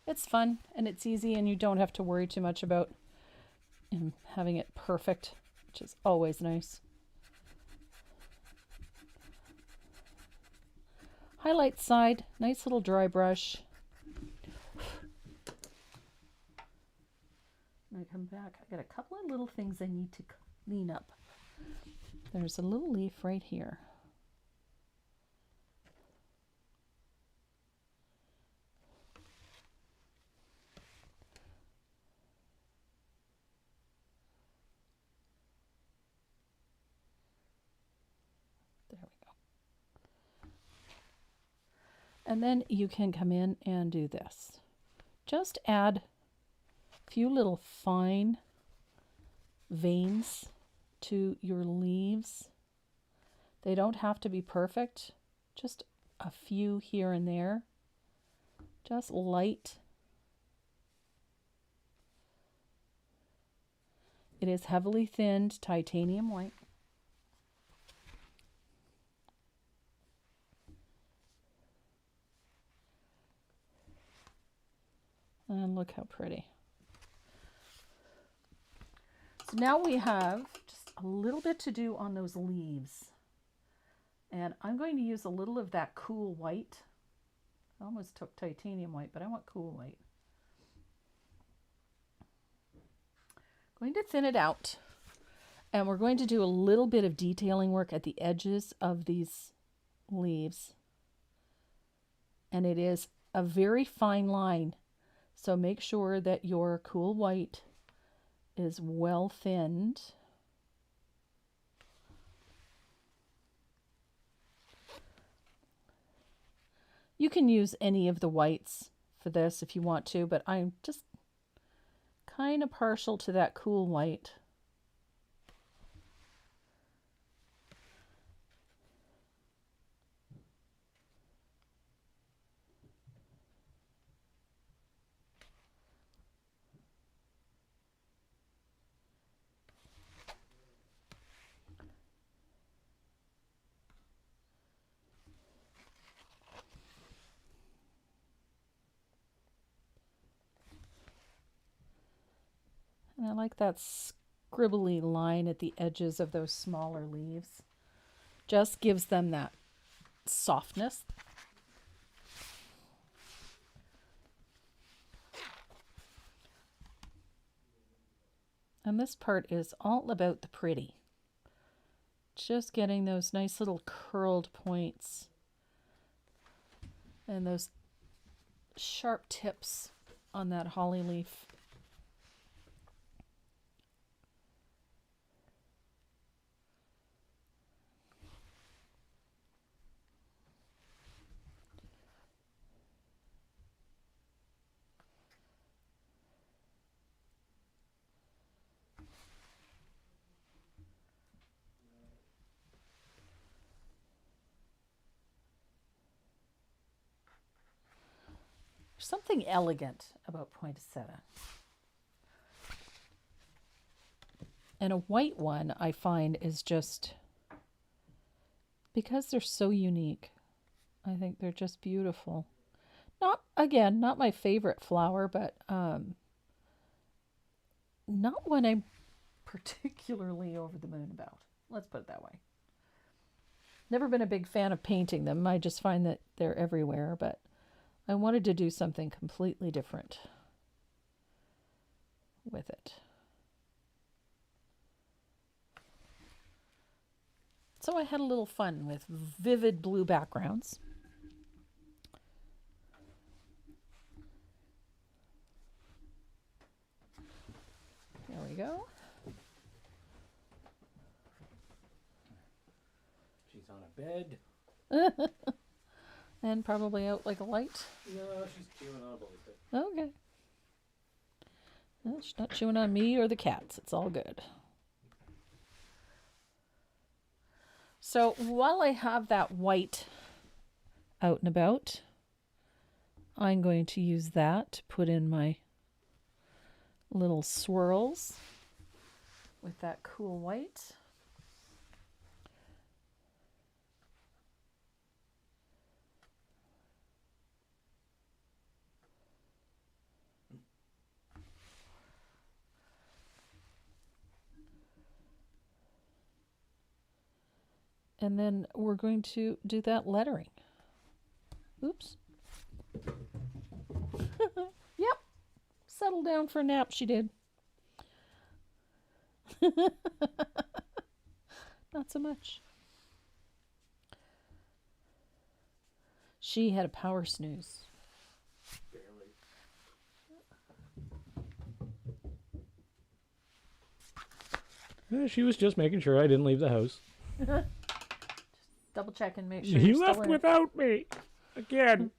it's fun and it's easy and you don't have to worry too much about having it perfect, which is always nice. Highlight side, nice little dry brush. When I come back, I got a couple of little things I need to clean up. There's a little leaf right here. There we go. And then you can come in and do this. Just add a few little fine veins to your leaves. They don't have to be perfect, just a few here and there. Just light. It is heavily thinned titanium white. And look how pretty. So now we have just a little bit to do on those leaves. And I'm going to use a little of that cool white. I almost took titanium white, but I want cool white. Going to thin it out. And we're going to do a little bit of detailing work at the edges of these leaves. And it is a very fine line. So make sure that your cool white is well thinned. You can use any of the whites for this if you want to, but I'm just kind of partial to that cool white. And I like that scribbly line at the edges of those smaller leaves. Just gives them that softness. And this part is all about the pretty. Just getting those nice little curled points and those sharp tips on that holly leaf. There's something elegant about poinsettia. And a white one I find is just, because they're so unique, I think they're just beautiful. Not, again, not my favorite flower, but not one I'm particularly over the moon about. Let's put it that way. Never been a big fan of painting them. I just find that they're everywhere, but I wanted to do something completely different with it. So I had a little fun with vivid blue backgrounds. There we go. She's on a bed. And probably out like a light. No, she's chewing on a blanket. Okay. Well, she's not chewing on me or the cats. It's all good. So while I have that white out and about, I'm going to use that to put in my little swirls with that cool white. And then we're going to do that lettering. Oops. Yep. Settle down for a nap, she did. Not so much. She had a power snooze. Barely. She was just making sure I didn't leave the house. Double check and make sure You you're still left in. without me again.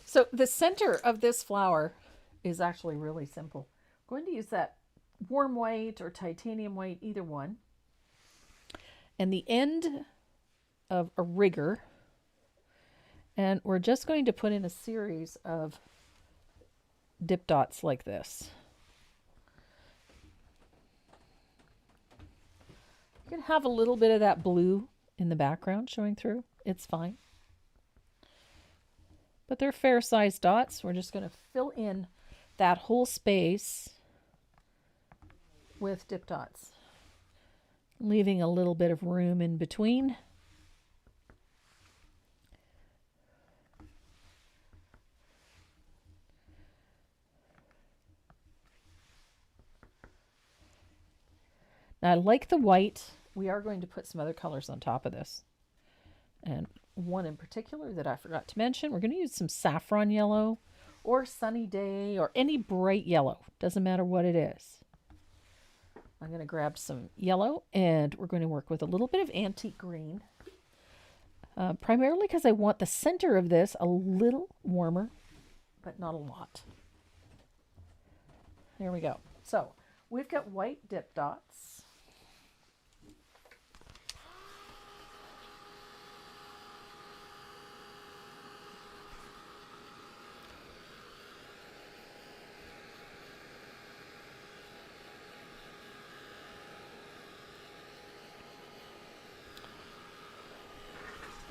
So the center of this flower is actually really simple. I'm going to use that warm white or titanium white, either one. And the end of a rigger. And we're just going to put in a series of dip dots like this. You can have a little bit of that blue in the background showing through. It's fine. But they're fair-sized dots. We're just going to fill in that whole space with dip dots, leaving a little bit of room in between. Now, I like the white. We are going to put some other colors on top of this. And one in particular that I forgot to mention, we're going to use some saffron yellow or sunny day or any bright yellow. Doesn't matter what it is. I'm going to grab some yellow and we're going to work with a little bit of antique green. Primarily because I want the center of this a little warmer, but not a lot. There we go. So we've got white dip dots.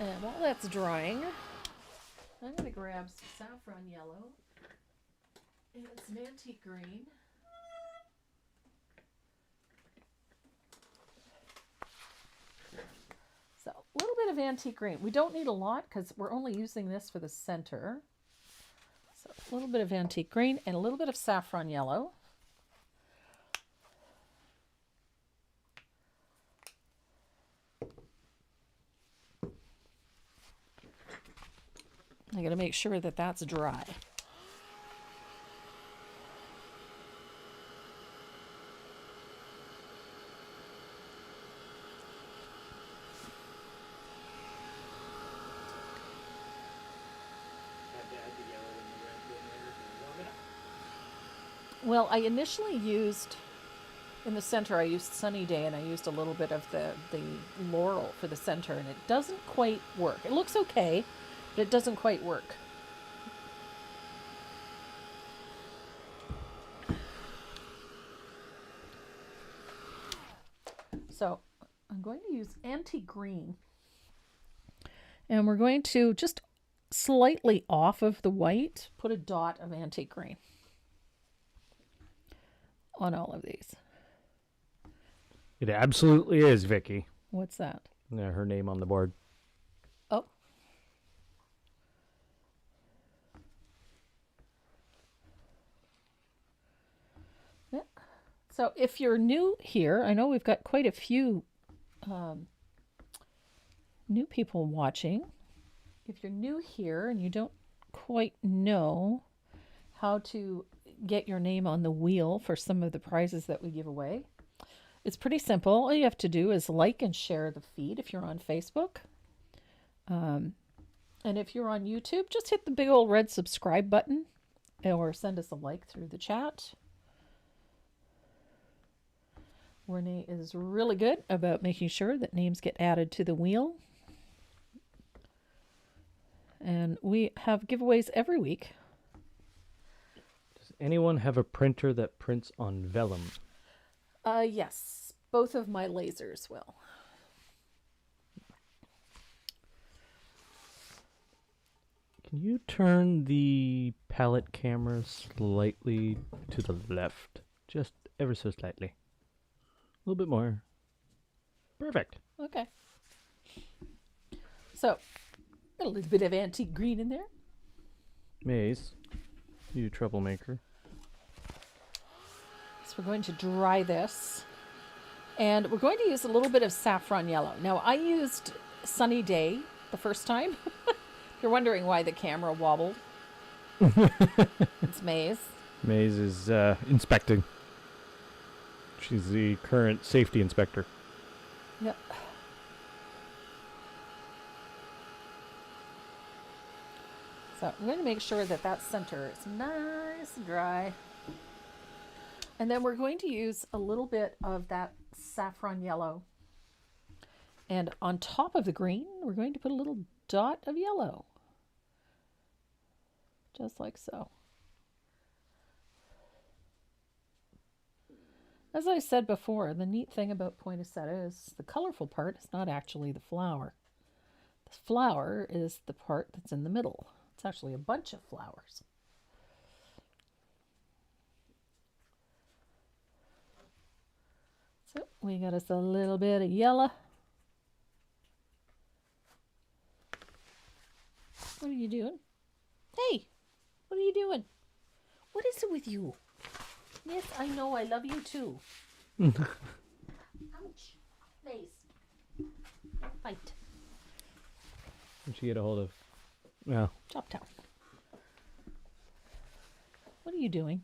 And while that's drying, I'm going to grab some saffron yellow and some antique green. So a little bit of antique green. We don't need a lot because we're only using this for the center. So a little bit of antique green and a little bit of saffron yellow. I got to make sure that that's dry. Had to add the yellow and the red in there to warm it up. Well, I initially used, in the center, I used Sunny Day and I used a little bit of the laurel for the center, and it doesn't quite work. It looks okay, but it doesn't quite work. So I'm going to use antique green, and we're going to just slightly off of the white, put a dot of antique green on all of these. It absolutely is, Vicky. What's that? Yeah, her name on the board. Oh. Yeah. So if you're new here, I know we've got quite a few new people watching. If you're new here and you don't quite know how to get your name on the wheel for some of the prizes that we give away, it's pretty simple. All you have to do is like and share the feed if you're on Facebook. And if you're on YouTube, just hit the big old red subscribe button or send us a like through the chat. Renee is really good about making sure that names get added to the wheel. And we have giveaways every week. Does anyone have a printer that prints on vellum? Yes, both of my lasers will. Can you turn the palette camera slightly to the left? Just ever so slightly. A little bit more. Perfect. Okay. So, got a little bit of antique green in there. Maze, you troublemaker. So we're going to dry this. And we're going to use a little bit of saffron yellow. Now, I used Sunny Day the first time. You're wondering why the camera wobbled. It's Maze. Maze is inspecting. She's the current safety inspector. Yep. So I'm going to make sure that that center is nice and dry. And then we're going to use a little bit of that saffron yellow. And on top of the green, we're going to put a little dot of yellow. Just like so. As I said before, the neat thing about poinsettia is the colorful part is not actually the flower. The flower is the part that's in the middle. It's actually a bunch of flowers. So we got us a little bit of yellow. What are you doing? Hey, what are you doing? What is it with you? Yes, I know, I love you too. Ouch. Face. Don't fight. What'd she get a hold of? Well, Chop down. What are you doing?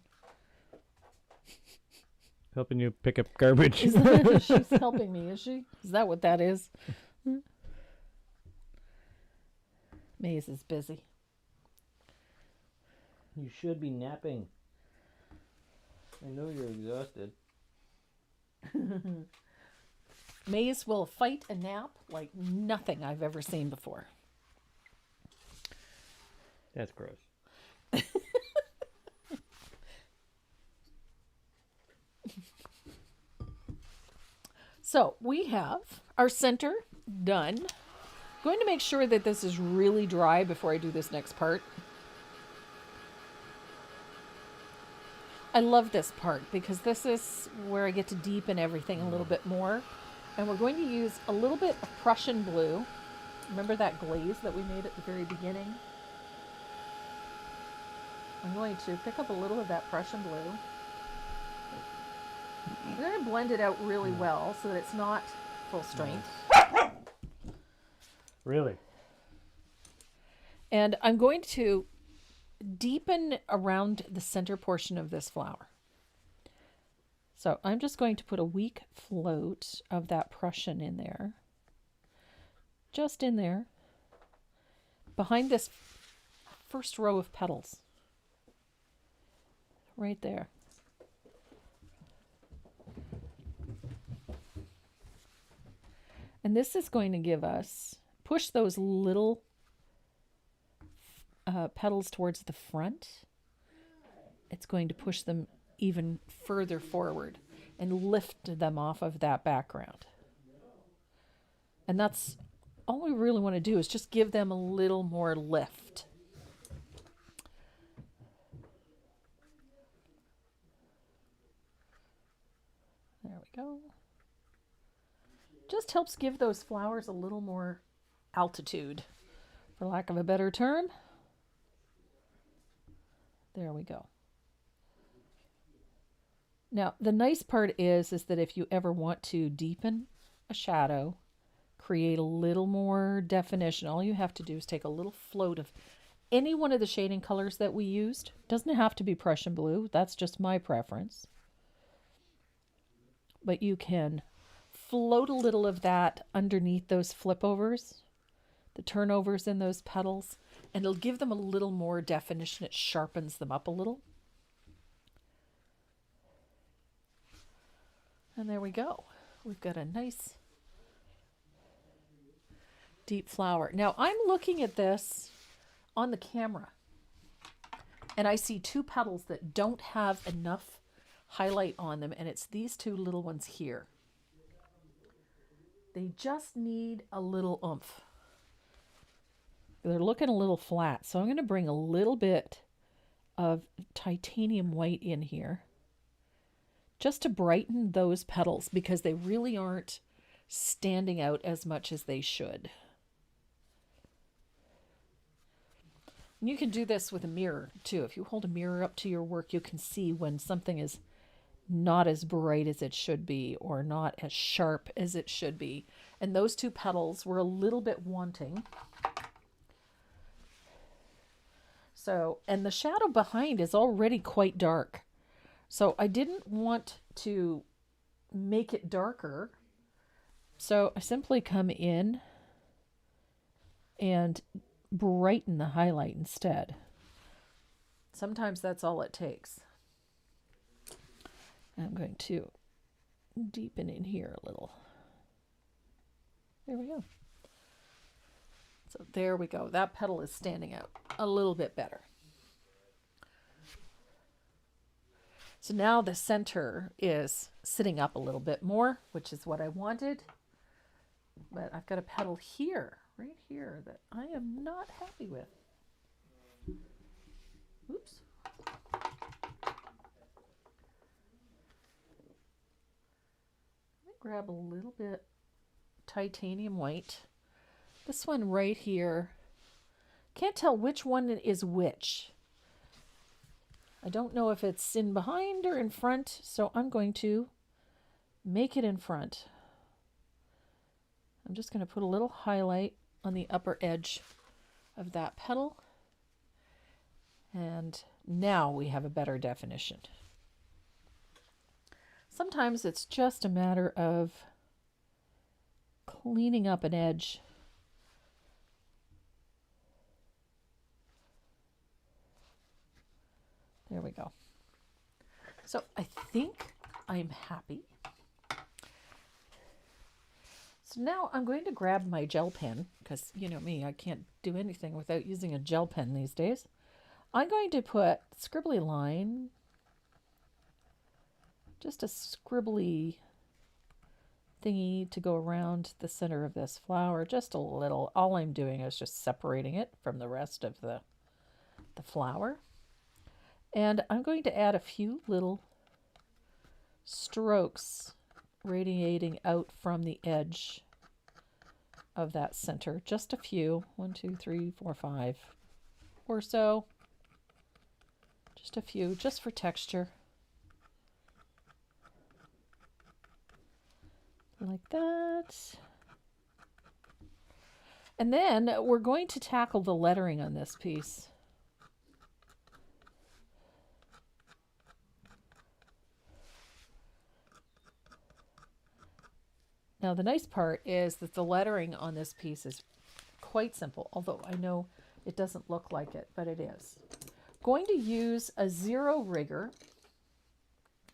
helping you pick up garbage. She's helping me, is she? Is that what that is? Maze is busy. You should be napping. I know you're exhausted. Maze will fight a nap like nothing I've ever seen before. That's gross. So we have our center done. Going to make sure that this is really dry before I do this next part. I love this part because this is where I get to deepen everything a little bit more. And we're going to use a little bit of Prussian blue. Remember that glaze that we made at the very beginning? I'm going to pick up a little of that Prussian blue. We're going to blend it out really well so that it's not full strength. Really? And I'm going to deepen around the center portion of this flower. So I'm just going to put a weak float of that Prussian in there. Just in there. Behind this first row of petals. Right there. And this is going to give us, push those little petals towards the front. It's going to push them even further forward and lift them off of that background. And that's all we really want to do, is just give them a little more lift. There we go. Just helps give those flowers a little more altitude, for lack of a better term. There we go. Now, the nice part is that if you ever want to deepen a shadow, create a little more definition, all you have to do is take a little float of any one of the shading colors that we used. Doesn't have to be Prussian blue. That's just my preference. But you can float a little of that underneath those flip overs, the turnovers in those petals, and it'll give them a little more definition. It sharpens them up a little. And there we go. We've got a nice deep flower. Now I'm looking at this on the camera and I see two petals that don't have enough highlight on them, and it's these two little ones here. They just need a little oomph. They're looking a little flat, so I'm going to bring a little bit of titanium white in here just to brighten those petals, because they really aren't standing out as much as they should. And you can do this with a mirror too. If you hold a mirror up to your work, you can see when something is not as bright as it should be or not as sharp as it should be. And those two petals were a little bit wanting. So, and the shadow behind is already quite dark. So I didn't want to make it darker. So I simply come in and brighten the highlight instead. Sometimes that's all it takes. I'm going to deepen in here a little. There we go. So there we go. That petal is standing out a little bit better. So now the center is sitting up a little bit more, which is what I wanted. But I've got a petal here, right here, that I am not happy with. Oops. Grab a little bit titanium white. This one right here, can't tell which one is which. I don't know if it's in behind or in front, so I'm going to make it in front. I'm just going to put a little highlight on the upper edge of that petal. And now we have a better definition. Sometimes it's just a matter of cleaning up an edge. There we go. So I think I'm happy. So now I'm going to grab my gel pen, because you know me, I can't do anything without using a gel pen these days. I'm going to put scribbly line, just a scribbly thingy to go around the center of this flower, just a little. All I'm doing is just separating it from the rest of the flower. And I'm going to add a few little strokes radiating out from the edge of that center. Just a few, 1, 2, 3, 4, 5 or so. Just a few, just for texture. Like that. And then we're going to tackle the lettering on this piece. Now the nice part is that the lettering on this piece is quite simple, although I know it doesn't look like it, but it is. Going to use a zero rigger.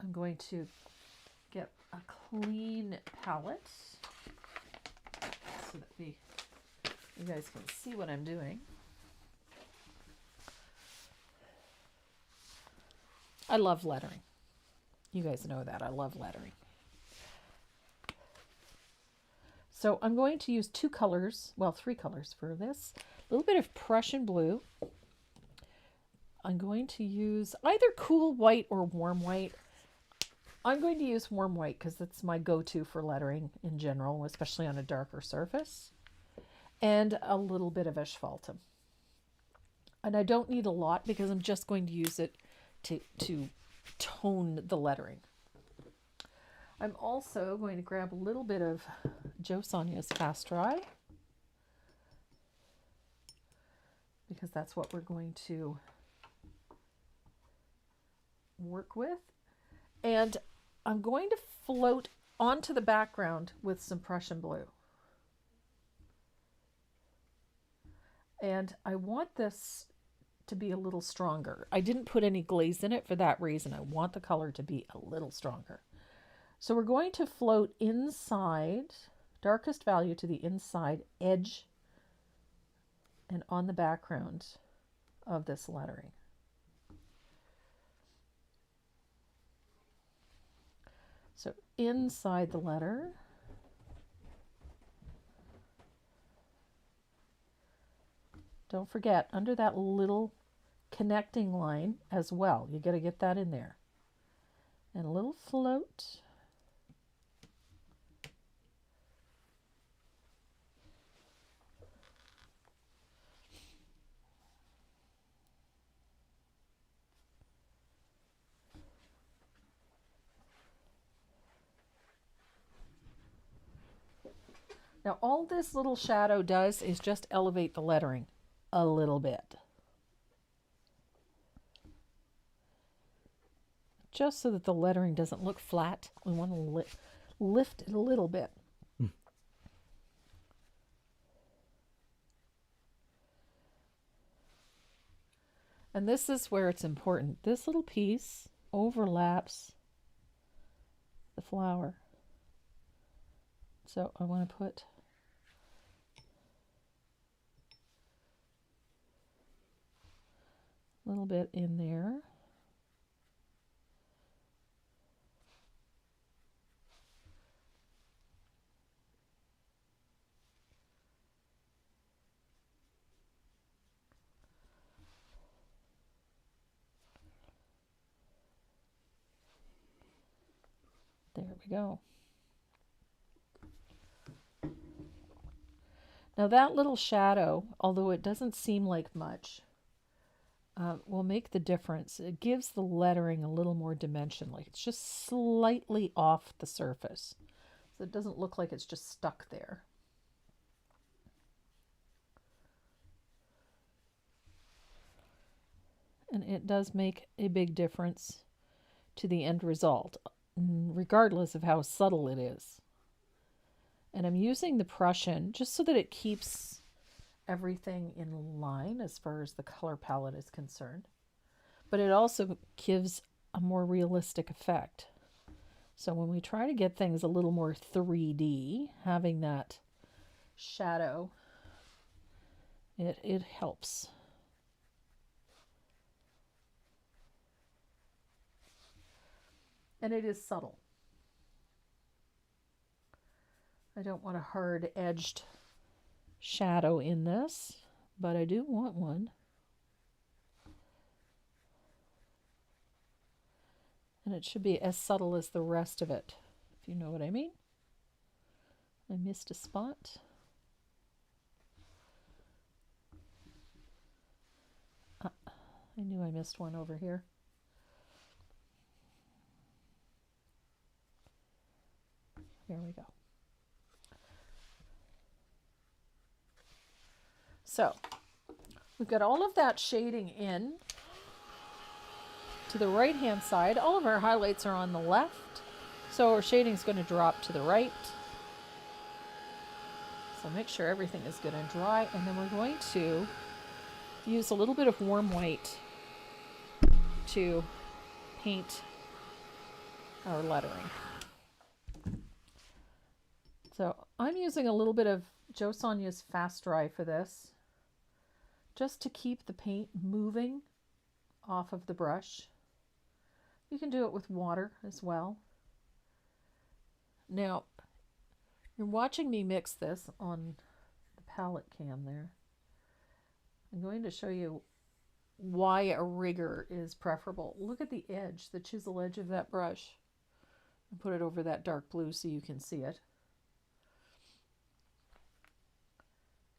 I'm going to get a clean palette so that you guys can see what I'm doing. I love lettering. You guys know that. I love lettering. So I'm going to use two colors, well, three colors for this. A little bit of Prussian blue. I'm going to use either cool white or warm white. I'm going to use warm white because that's my go-to for lettering in general, especially on a darker surface. And a little bit of asphaltum. And I don't need a lot because I'm just going to use it to tone the lettering. I'm also going to grab a little bit of Joe Sonia's Fast Dry, because that's what we're going to work with. And I'm going to float onto the background with some Prussian blue. And I want this to be a little stronger. I didn't put any glaze in it for that reason. I want the color to be a little stronger. So we're going to float inside, darkest value to the inside edge and on the background of this lettering. So inside the letter, don't forget under that little connecting line as well. You got to get that in there. And a little float. Now all this little shadow does is just elevate the lettering a little bit. Just so that the lettering doesn't look flat. We want to lift it a little bit. And this is where it's important. This little piece overlaps the flower. So I want to put a little bit in there. There we go. Now that little shadow, although it doesn't seem like much, will make the difference. It gives the lettering a little more dimension, like it's just slightly off the surface. So it doesn't look like it's just stuck there. And it does make a big difference to the end result, regardless of how subtle it is. And I'm using the Prussian just so that it keeps everything in line as far as the color palette is concerned. But it also gives a more realistic effect. So when we try to get things a little more 3D, having that shadow, it helps. And it is subtle. I don't want a hard-edged shadow in this, but I do want one. And it should be as subtle as the rest of it, if you know what I mean. I missed a spot. I knew I missed one over here. Here we go. So we've got all of that shading in to the right hand side. All of our highlights are on the left, so our shading is going to drop to the right. So make sure everything is good and dry, and then we're going to use a little bit of warm white to paint our lettering. So I'm using a little bit of Jo Sonja's Fast Dry for this, just to keep the paint moving off of the brush. You can do it with water as well. Now, you're watching me mix this on the palette cam there. I'm going to show you why a rigger is preferable. Look at the edge, the chisel edge of that brush. And put it over that dark blue so you can see it.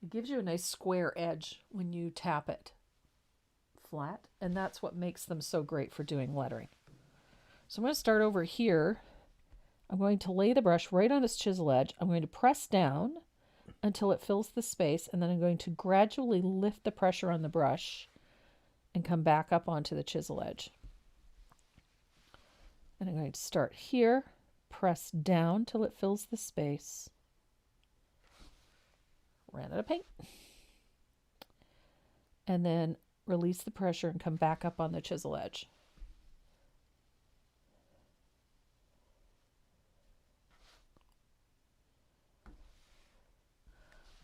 It gives you a nice square edge when you tap it flat, and that's what makes them so great for doing lettering. So I'm going to start over here. I'm going to lay the brush right on this chisel edge. I'm going to press down until it fills the space, and then I'm going to gradually lift the pressure on the brush and come back up onto the chisel edge. And I'm going to start here, press down till it fills the space. Ran out of paint. And then release the pressure and come back up on the chisel edge.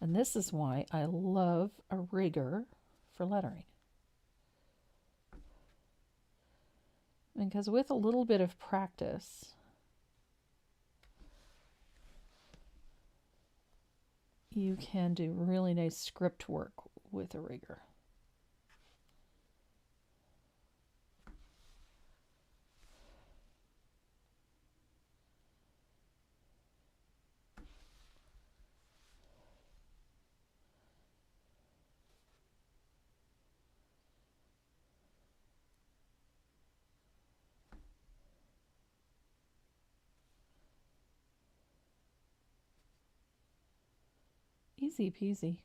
And this is why I love a rigger for lettering. Because with a little bit of practice, you can do really nice script work with a rigger. Easy peasy.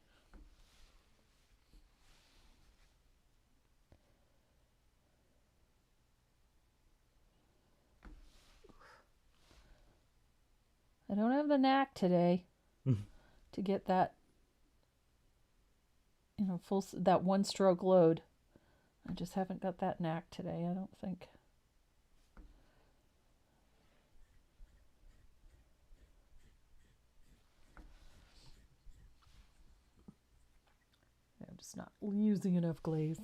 I don't have the knack today to get that, that one stroke load. I just haven't got that knack today, I don't think. I'm just not using enough glaze.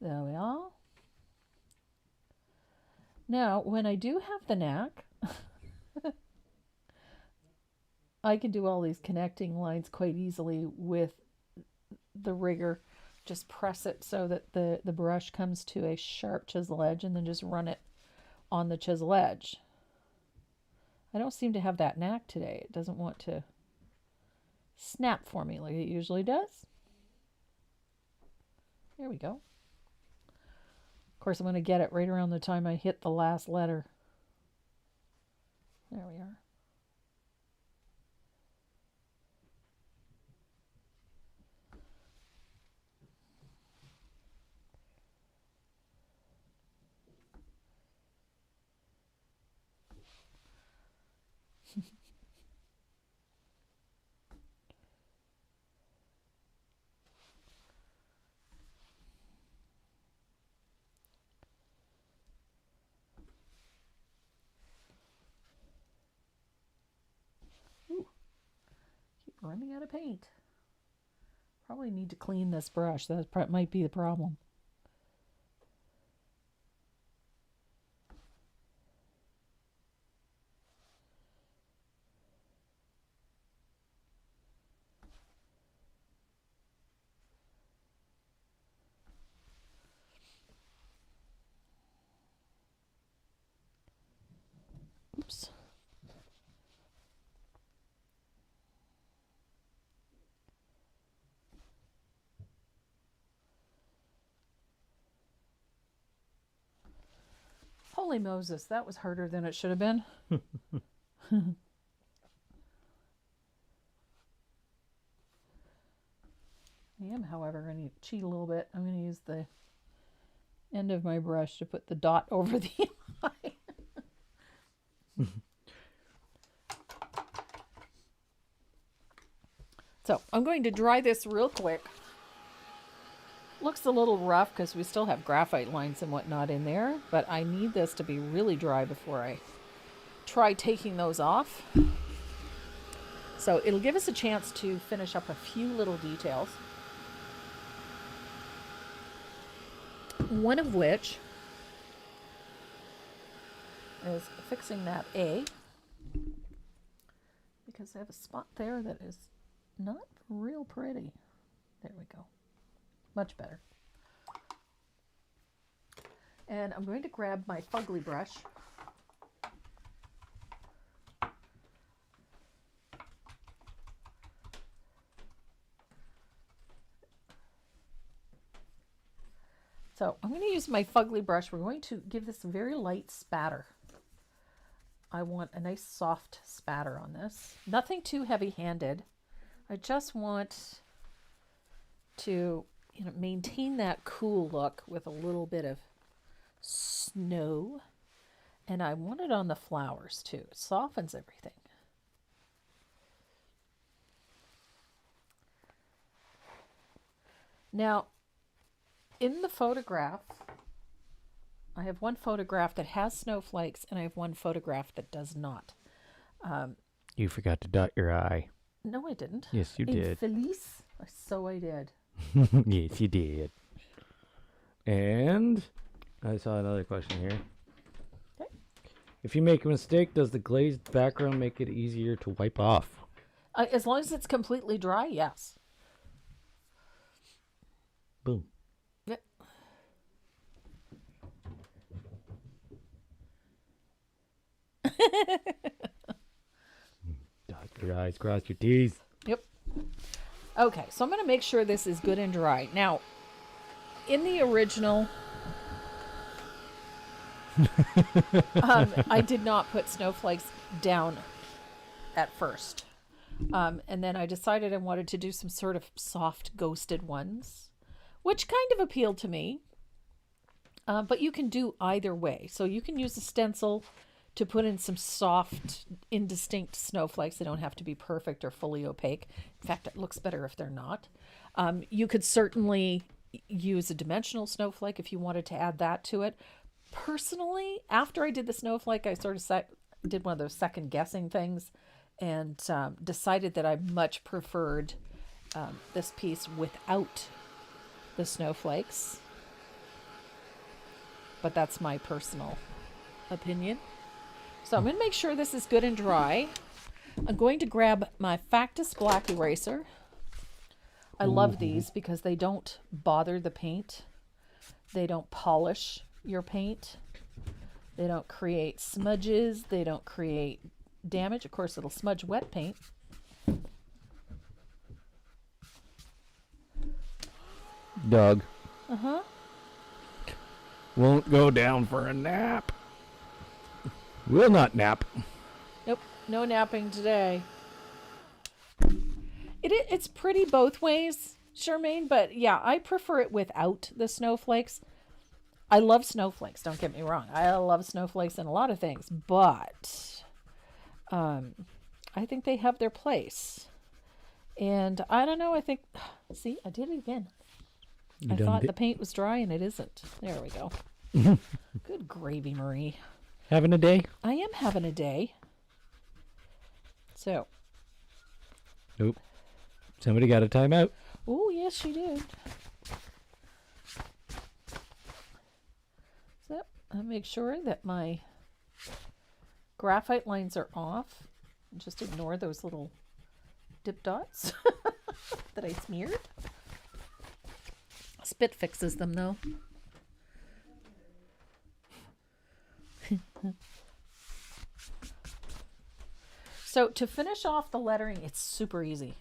There we are. Now, when I do have the knack, I can do all these connecting lines quite easily with the rigger. Just press it so that the brush comes to a sharp chisel edge and then just run it on the chisel edge. I don't seem to have that knack today. It doesn't want to snap for me like it usually does. There we go. Of course, I'm going to get it right around the time I hit the last letter. There we are. Running out of paint. Probably need to clean this brush. That might be the problem. Oops. Holy Moses, that was harder than it should have been. I am, however, going to cheat a little bit. I'm going to use the end of my brush to put the dot over the eye. So I'm going to dry this real quick. Looks a little rough because we still have graphite lines and whatnot in there, but I need this to be really dry before I try taking those off. So it'll give us a chance to finish up a few little details. One of which is fixing that A, because I have a spot there that is not real pretty. There we go. Much better. And I'm going to grab my fugly brush. So I'm going to use my fugly brush. We're going to give this a very light spatter. I want a nice soft spatter on this. Nothing too heavy-handed. I just want to maintain that cool look with a little bit of snow. And I want it on the flowers too. It softens everything. Now, in the photograph, I have one photograph that has snowflakes and I have one photograph that does not. You forgot to dot your I. No, I didn't. Yes, you did. Feliz? So I did. Yes, you did. And I saw another question here. Okay. If you make a mistake, does the glazed background make it easier to wipe off? As long as it's completely dry, yes. Boom. Yep. Dot your I's, cross your T's. Yep. Okay, so I'm going to make sure this is good and dry. Now, in the original I did not put snowflakes down at first. And then I decided I wanted to do some sort of soft ghosted ones, which kind of appealed to me. But you can do either way. So you can use a stencil to put in some soft, indistinct snowflakes. They don't have to be perfect or fully opaque. In fact, it looks better if they're not. You could certainly use a dimensional snowflake if you wanted to add that to it. Personally, after I did the snowflake, I sort of did one of those second guessing things and decided that I much preferred this piece without the snowflakes. But that's my personal opinion. So I'm going to make sure this is good and dry. I'm going to grab my Factus black eraser. I love these because they don't bother the paint. They don't polish your paint. They don't create smudges. They don't create damage. Of course, it'll smudge wet paint. Doug. Uh-huh. Won't go down for a nap. Will not nap. Nope, no napping today. It's pretty both ways, Charmaine, but yeah, I prefer it without the snowflakes. I love snowflakes, don't get me wrong. I love snowflakes in a lot of things, but I think they have their place. And I don't know, I think, see, I did it again. I thought the paint was dry and it isn't. There we go. Good gravy, Marie. Having a day? I am having a day. So. Nope. Somebody got a timeout. Oh, yes, she did. So, I'll make sure that my graphite lines are off. Just ignore those little dip dots that I smeared. Spit fixes them, though. So to finish off the lettering, it's super easy.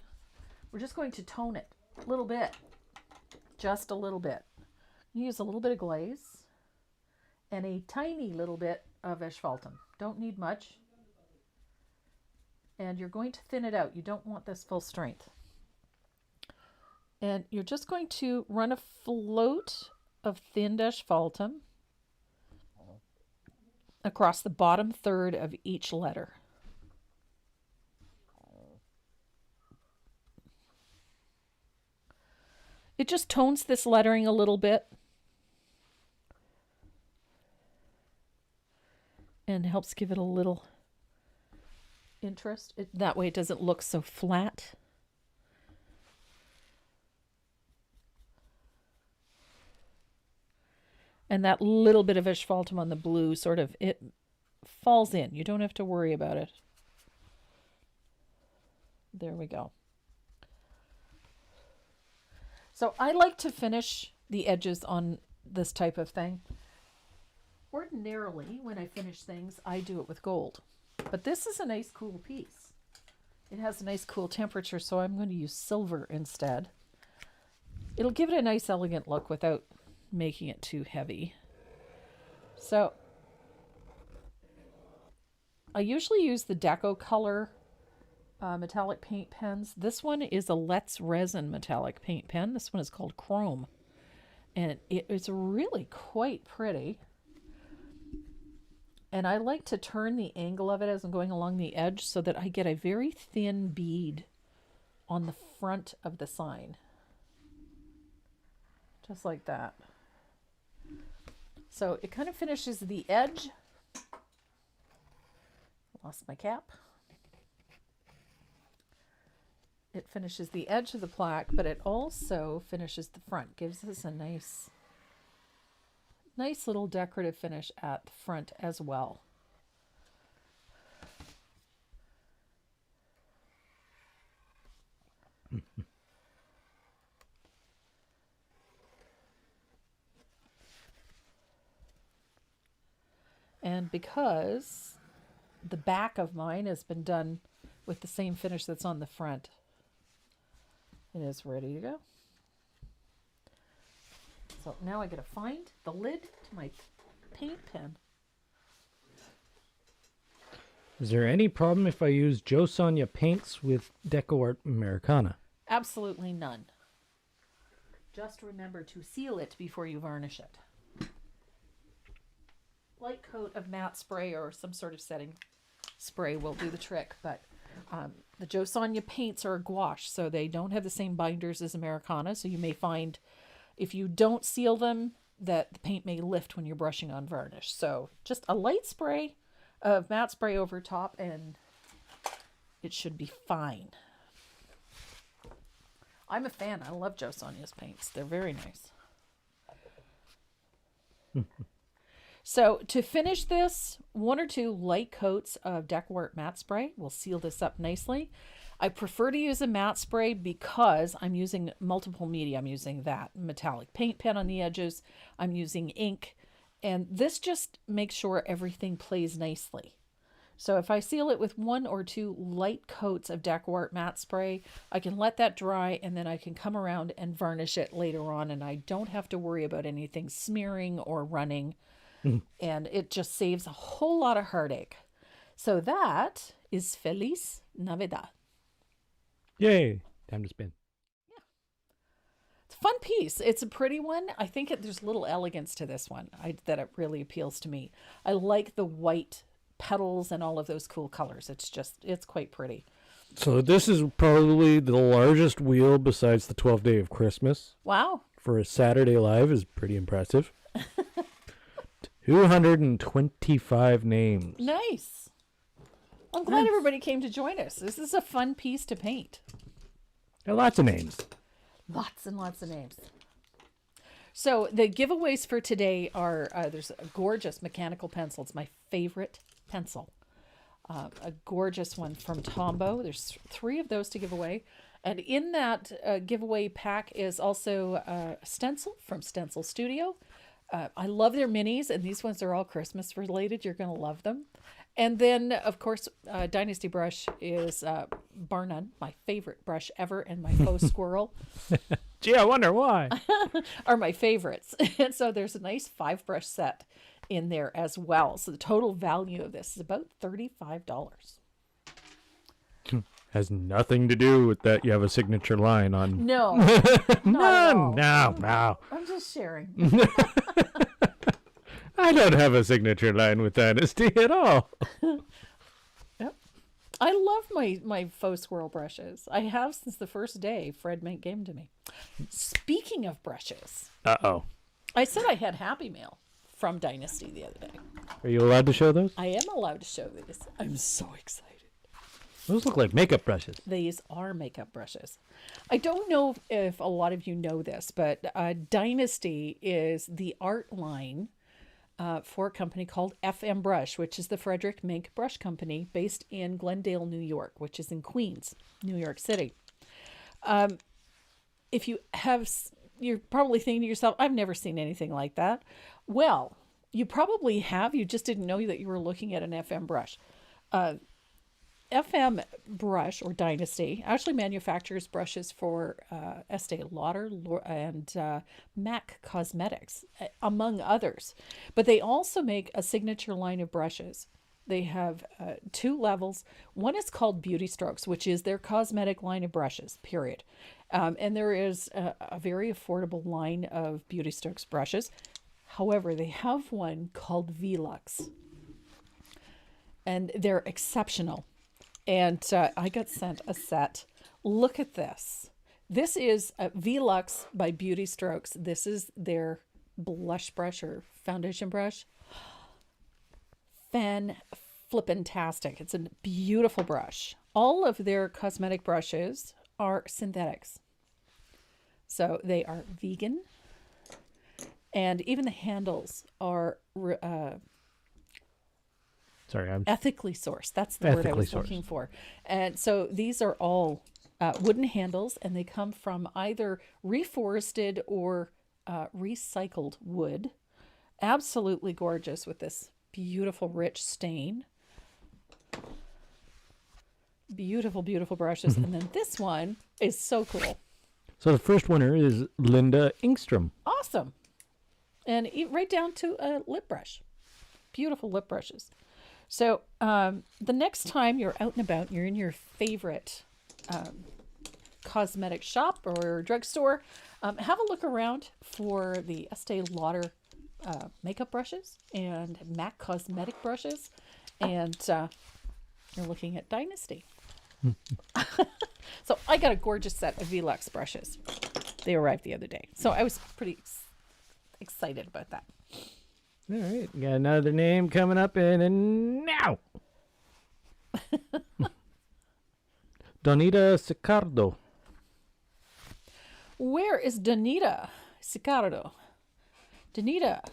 We're just going to tone it a little bit. Just a little bit. Use a little bit of glaze and a tiny little bit of asphaltum. Don't need much. And you're going to thin it out. You don't want this full strength. And you're just going to run a float of thinned asphaltum across the bottom third of each letter. It just tones this lettering a little bit and helps give it a little interest. That way it doesn't look so flat. And that little bit of asphaltum on the blue sort of, it falls in. You don't have to worry about it. There we go. So I like to finish the edges on this type of thing. Ordinarily, when I finish things, I do it with gold. But this is a nice, cool piece. It has a nice, cool temperature, so I'm going to use silver instead. It'll give it a nice, elegant look without making it too heavy. So I usually use the Deco Color metallic paint pens. This one is a Let's Resin metallic paint pen. This one is called Chrome, and it's really quite pretty. And I like to turn the angle of it as I'm going along the edge so that I get a very thin bead on the front of the sign. Just like that. So it kind of finishes the edge. Lost my cap. It finishes the edge of the plaque, but it also finishes the front. Gives us a nice little decorative finish at the front as well. And because the back of mine has been done with the same finish that's on the front, it is ready to go. So now I gotta find the lid to my paint pen. Is there any problem if I use Joe Sonia paints with Deco Art Americana? Absolutely none. Just remember to seal it before you varnish it. Light coat of matte spray or some sort of setting spray will do the trick, but the Joe Sonia paints are gouache, so they don't have the same binders as Americana, so you may find if you don't seal them that the paint may lift when you're brushing on varnish. So just a light spray of matte spray over top and it should be fine. I'm a fan. I love Joe Sonia's paints. They're very nice. So to finish this, 1 or 2 light coats of Deco Art matte spray will seal this up nicely. I prefer to use a matte spray because I'm using multiple media. I'm using that metallic paint pen on the edges. I'm using ink. And this just makes sure everything plays nicely. So if I seal it with 1 or 2 light coats of Deco Art matte spray, I can let that dry and then I can come around and varnish it later on. And I don't have to worry about anything smearing or running. And it just saves a whole lot of heartache. So that is Feliz Navidad. Yay. Time to spin. It's a fun piece. It's a pretty one. I think there's a little elegance to this one that it really appeals to me. I like the white petals and all of those cool colors. It's quite pretty. So this is probably the largest wheel besides the 12th Day of Christmas. Wow. For a Saturday Live is pretty impressive. 225 names. Nice. I'm glad everybody came to join us. This is a fun piece to paint. There are lots of names. Lots and lots of names. So the giveaways for today are, there's a gorgeous mechanical pencil. It's my favorite pencil. A gorgeous one from Tombow. There's 3 of those to give away. And in that giveaway pack is also a stencil from Stencil Studio. I love their minis, and these ones are all Christmas related. You're going to love them. And then, of course, Dynasty Brush is, bar none, my favorite brush ever, and my faux squirrel Gee, I wonder why. are my favorites. And so there's a nice 5-brush set in there as well. So the total value of this is about $35. Has nothing to do with that you have a signature line on. No, not at all. No. I'm just sharing. I don't have a signature line with Dynasty at all. Yep. I love my faux squirrel brushes. I have since the first day Fred gave them to me. Speaking of brushes, Uh-oh. I said I had Happy Mail from Dynasty the other day. Are you allowed to show those? I am allowed to show these. I'm so excited. Those look like makeup brushes. These are makeup brushes. I don't know if a lot of you know this, but Dynasty is the art line for a company called FM Brush, which is the Frederick Mink Brush Company based in Glendale, New York, which is in Queens, New York City. If you have, you're probably thinking to yourself, I've never seen anything like that. Well, you probably have. You just didn't know that you were looking at an FM brush. FM Brush, or Dynasty, actually manufactures brushes for Estee Lauder and MAC Cosmetics, among others. But they also make a signature line of brushes. They have 2 levels. One is called Beauty Strokes, which is their cosmetic line of brushes, period. And there is a very affordable line of Beauty Strokes brushes. However, they have one called Velux. And they're exceptional. And I got sent a set. Look at this. This is a Velux by Beauty Strokes. This is their blush brush or foundation brush. Fan-flippin-tastic. It's a beautiful brush. All of their cosmetic brushes are synthetics. So they are vegan. And even the handles are ethically sourced. That's the word I was looking for. And so these are all wooden handles, and they come from either reforested or recycled wood. Absolutely gorgeous with this beautiful rich stain. Beautiful, beautiful brushes. And then this one is so cool. So the first winner is Linda Ingstrom. Awesome. And right down to a lip brush. Beautiful lip brushes. So the next time you're out and about, you're in your favorite cosmetic shop or drugstore, have a look around for the Estee Lauder makeup brushes and MAC cosmetic brushes, and you're looking at Dynasty. So I got a gorgeous set of Velux brushes. They arrived the other day, so I was pretty excited about that. All right, got another name coming up in now. Donita Sicardo. Where is Donita Sicardo? Donita.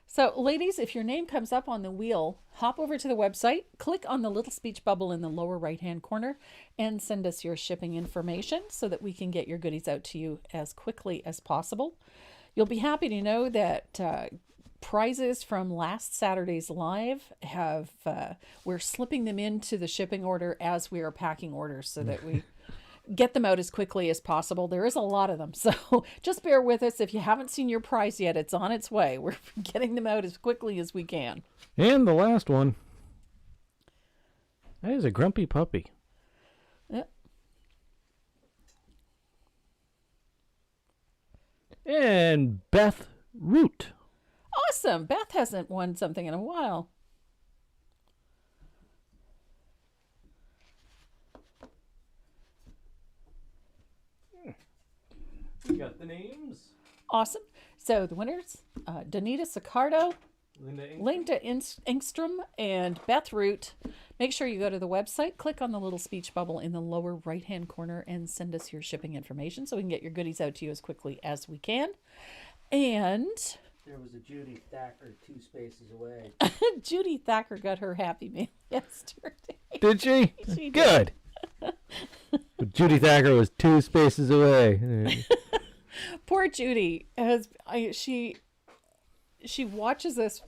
So, ladies, if your name comes up on the wheel, hop over to the website, click on the little speech bubble in the lower right-hand corner, and send us your shipping information so that we can get your goodies out to you as quickly as possible. You'll be happy to know that prizes from last Saturday's live have, we're slipping them into the shipping order as we are packing orders so that we get them out as quickly as possible. There is a lot of them, so just bear with us. If you haven't seen your prize yet, it's on its way. We're getting them out as quickly as we can. And the last one. That is a grumpy puppy. Yep. And Beth Root. Awesome. Beth hasn't won something in a while. We got the names. Awesome. So the winners, Donita Sicardo, Linda Engstrom, and Beth Root. Make sure you go to the website, click on the little speech bubble in the lower right-hand corner, and send us your shipping information so we can get your goodies out to you as quickly as we can. And There was a Judy Thacker 2 spaces away. Judy Thacker got her Happy Meal yesterday. Did she? She did. Good. But Judy Thacker was 2 spaces away. Poor Judy she watches us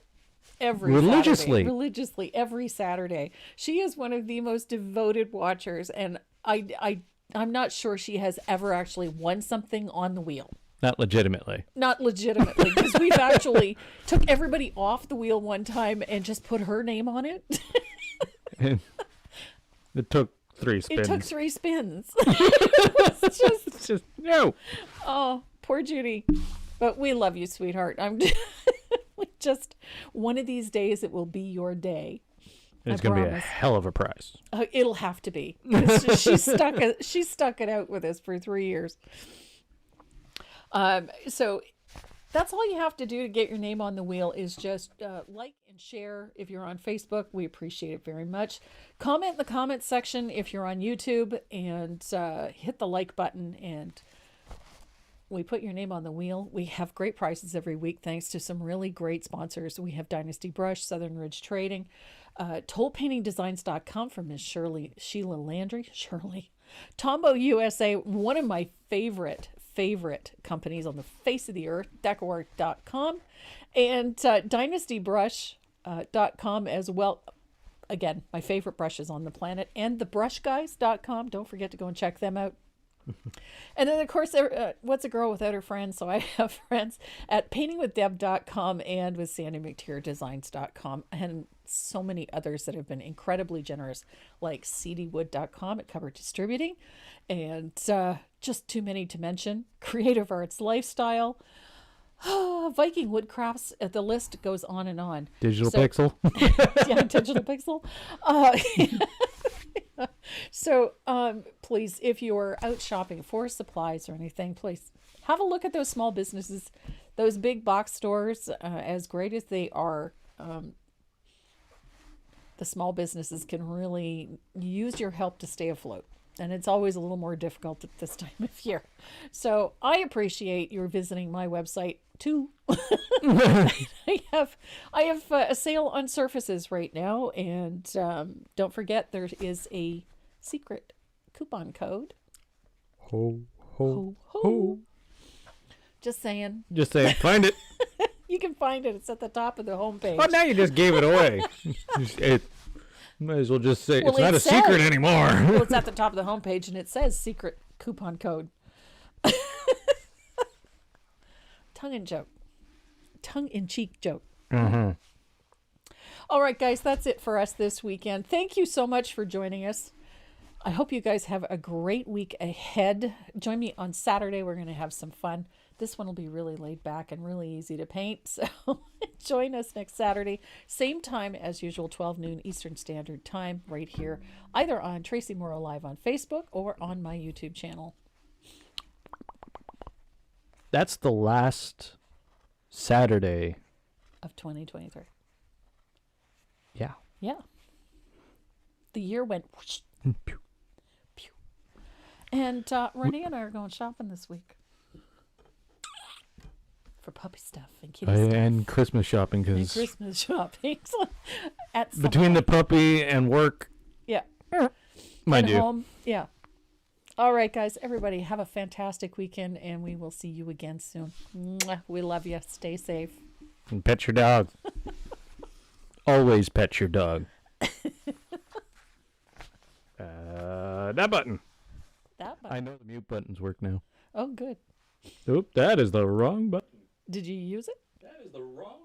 every Religiously. Religiously every Saturday. She is one of the most devoted watchers, and I'm not sure she has ever actually won something on the wheel. Not legitimately. Not legitimately, because we've actually took everybody off the wheel one time and just put her name on it. And it took 3 spins. It took 3 spins. It was just no. Oh, poor Judy. But we love you, sweetheart. Just one of these days it will be your day. It's going to be a hell of a prize. It'll have to be. She stuck it out with us for 3 years. So that's all you have to do to get your name on the wheel is just like and share if you're on Facebook. We appreciate it very much. Comment in the comments section if you're on YouTube, and hit the like button, and we put your name on the wheel. We have great prizes every week thanks to some really great sponsors. We have Dynasty Brush, Southern Ridge Trading, tollpaintingdesigns.com from Miss Sheila Landry. Tombow USA, one of my favorite companies on the face of the earth, decorative.com, and dynastybrush.com as well. Again, my favorite brushes on the planet, and thebrushguys.com. Don't forget to go and check them out. And then, of course, what's a girl without her friends? So I have friends at paintingwithdeb.com and with sandymcteerdesigns.com, and so many others that have been incredibly generous, like cdwood.com at Cover Distributing, and just too many to mention. Creative Arts Lifestyle, Viking Woodcrafts. The list goes on and on. Digital Pixel. Yeah, Digital Pixel. So please, if you're out shopping for supplies or anything, please have a look at those small businesses. Those big box stores, as great as they are, the small businesses can really use your help to stay afloat. And it's always a little more difficult at this time of year. So I appreciate your visiting my website too. I have a sale on surfaces right now, and don't forget there is a secret coupon code. Ho, ho, Ho, ho. ho. Just saying. Find it. You can find it. It's at the top of the homepage. Oh, now you just gave it away. Might as well just say Well, it's not a secret anymore. Well, it's at the top of the homepage, and it says secret coupon code. Tongue-in-cheek joke. All right, guys, that's it for us this weekend. Thank you so much for joining us. I hope you guys have a great week ahead. Join me on Saturday. We're going to have some fun. This one will be really laid back and really easy to paint. So join us next Saturday, same time as usual, 12 noon Eastern Standard Time, right here, either on Tracy Morrow Live on Facebook or on my YouTube channel. That's the last Saturday. Of 2023. Yeah. Yeah. The year went whoosh, Pew. pew. And Renee and I are going shopping this week. For puppy stuff and kitty stuff. And Christmas shopping, And because Christmas shopping. At some between the puppy and work, yeah. mind And you. home. Yeah. All right, guys. Everybody have a fantastic weekend, and we will see you again soon. Mwah. We love you. Stay safe. And pet your dog. Always pet your dog. That button. That button. I know the mute buttons work now. Oh, good. Oop, that is the wrong button. Did you use it? That is the wrong